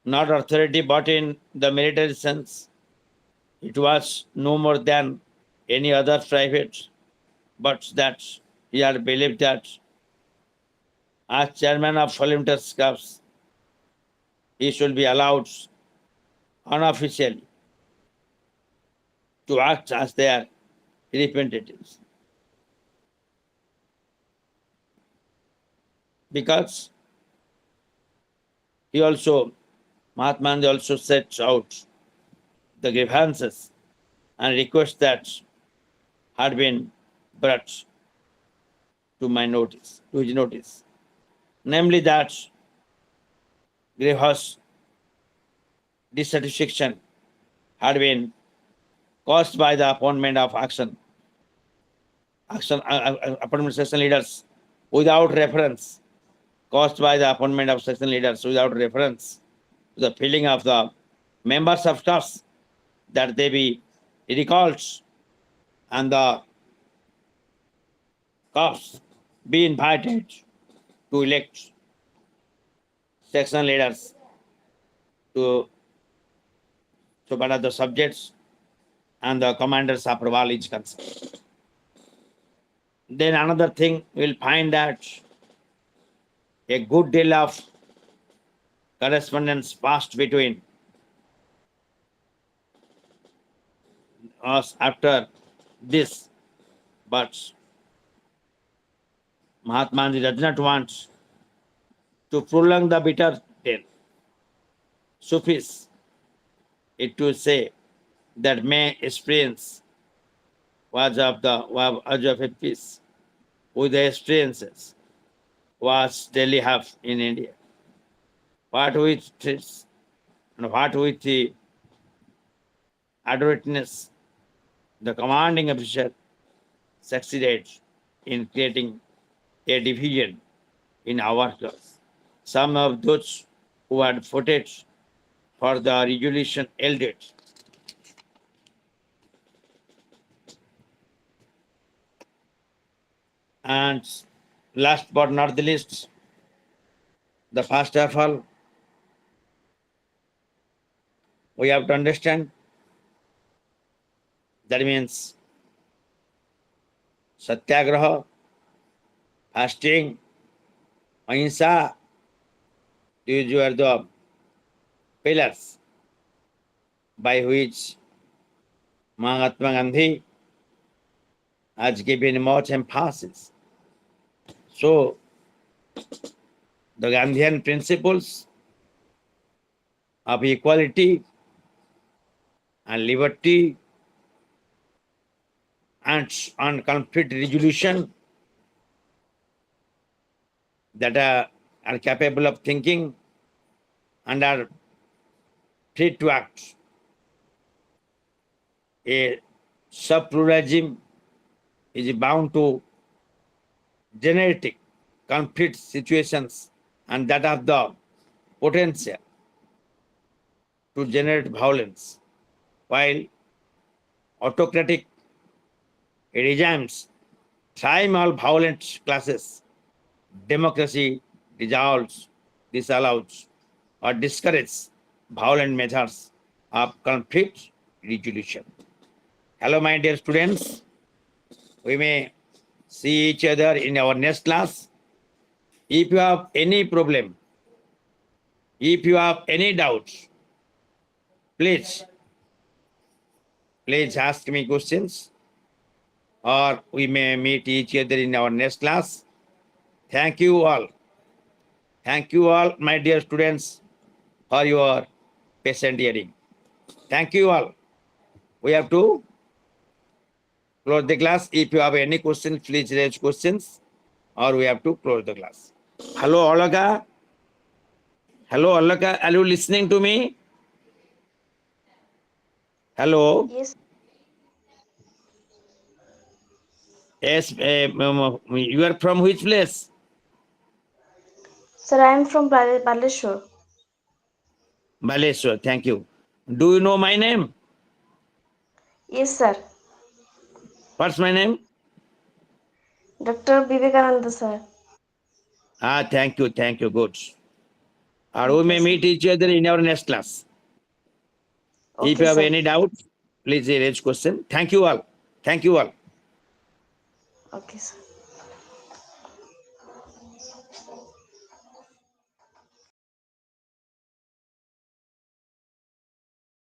[SPEAKER 1] not authority but in the military sense, it was no more than any other private, but that he had believed that as chairman of volunteer scouts, he should be allowed unofficially to act as their representatives. Because Mahatma Gandhi also sets out the grievances and requests that had been brought to his notice, namely that grievous dissatisfaction had been caused by the appointment of appointment section leaders without reference, caused by the appointment of section leaders without reference to the feeling of the members of staffs that they be recalled and the cops be invited to elect section leaders to so what are the subjects and the commander's approval is concerned. Then another thing, we'll find that a good deal of correspondence passed between us after this, but Mahatma Gandhi does not want to prolong the bitter tale. Suffice it to say that May experience was of a piece with the experiences was Delhi have in India. What with this and what with the adroitness, the commanding officer succeeded in creating a division in our class. Some of those who had voted for the resolution held it. And last but not the least, the first of all, we have to understand that means satyagraha, fasting, ahimsa, these were the pillars by which Mahatma Gandhi has given much emphasis. So, the Gandhian principles of equality and liberty and on conflict resolution that are capable of thinking and are free to act. A sub-pluralism is bound to generate conflict situations and that have the potential to generate violence, while autocratic regimes thrive all violent classes. Democracy disallows, or discourages violent measures of conflict resolution. Hello, my dear students. We may see each other in our next class. If you have any problem If you have any doubts, please ask me questions, or we may meet each other in our next class. Thank you all. Thank you all, my dear students, for your patient hearing. Thank you all. We have to close the class. If you have any questions, please raise questions, or we have to close the class. Hello, Alaka. Hello, Alaka. Are you listening to me? Hello.
[SPEAKER 6] Yes,
[SPEAKER 1] Yes. You are from which place?
[SPEAKER 6] sir, I am from Baleshwar.
[SPEAKER 1] Baleshwar. Thank you. Do you know my name?
[SPEAKER 6] Yes, sir.
[SPEAKER 1] What's my name?
[SPEAKER 6] Dr. Vivekananda, sir.
[SPEAKER 1] Thank you. Thank you. Good. Or we
[SPEAKER 6] Okay,
[SPEAKER 1] may
[SPEAKER 6] sir.
[SPEAKER 1] meet each other in our next class. If
[SPEAKER 6] Okay,
[SPEAKER 1] you have
[SPEAKER 6] sir.
[SPEAKER 1] any doubts, please raise question. Thank you all. Thank you all.
[SPEAKER 6] Okay, sir.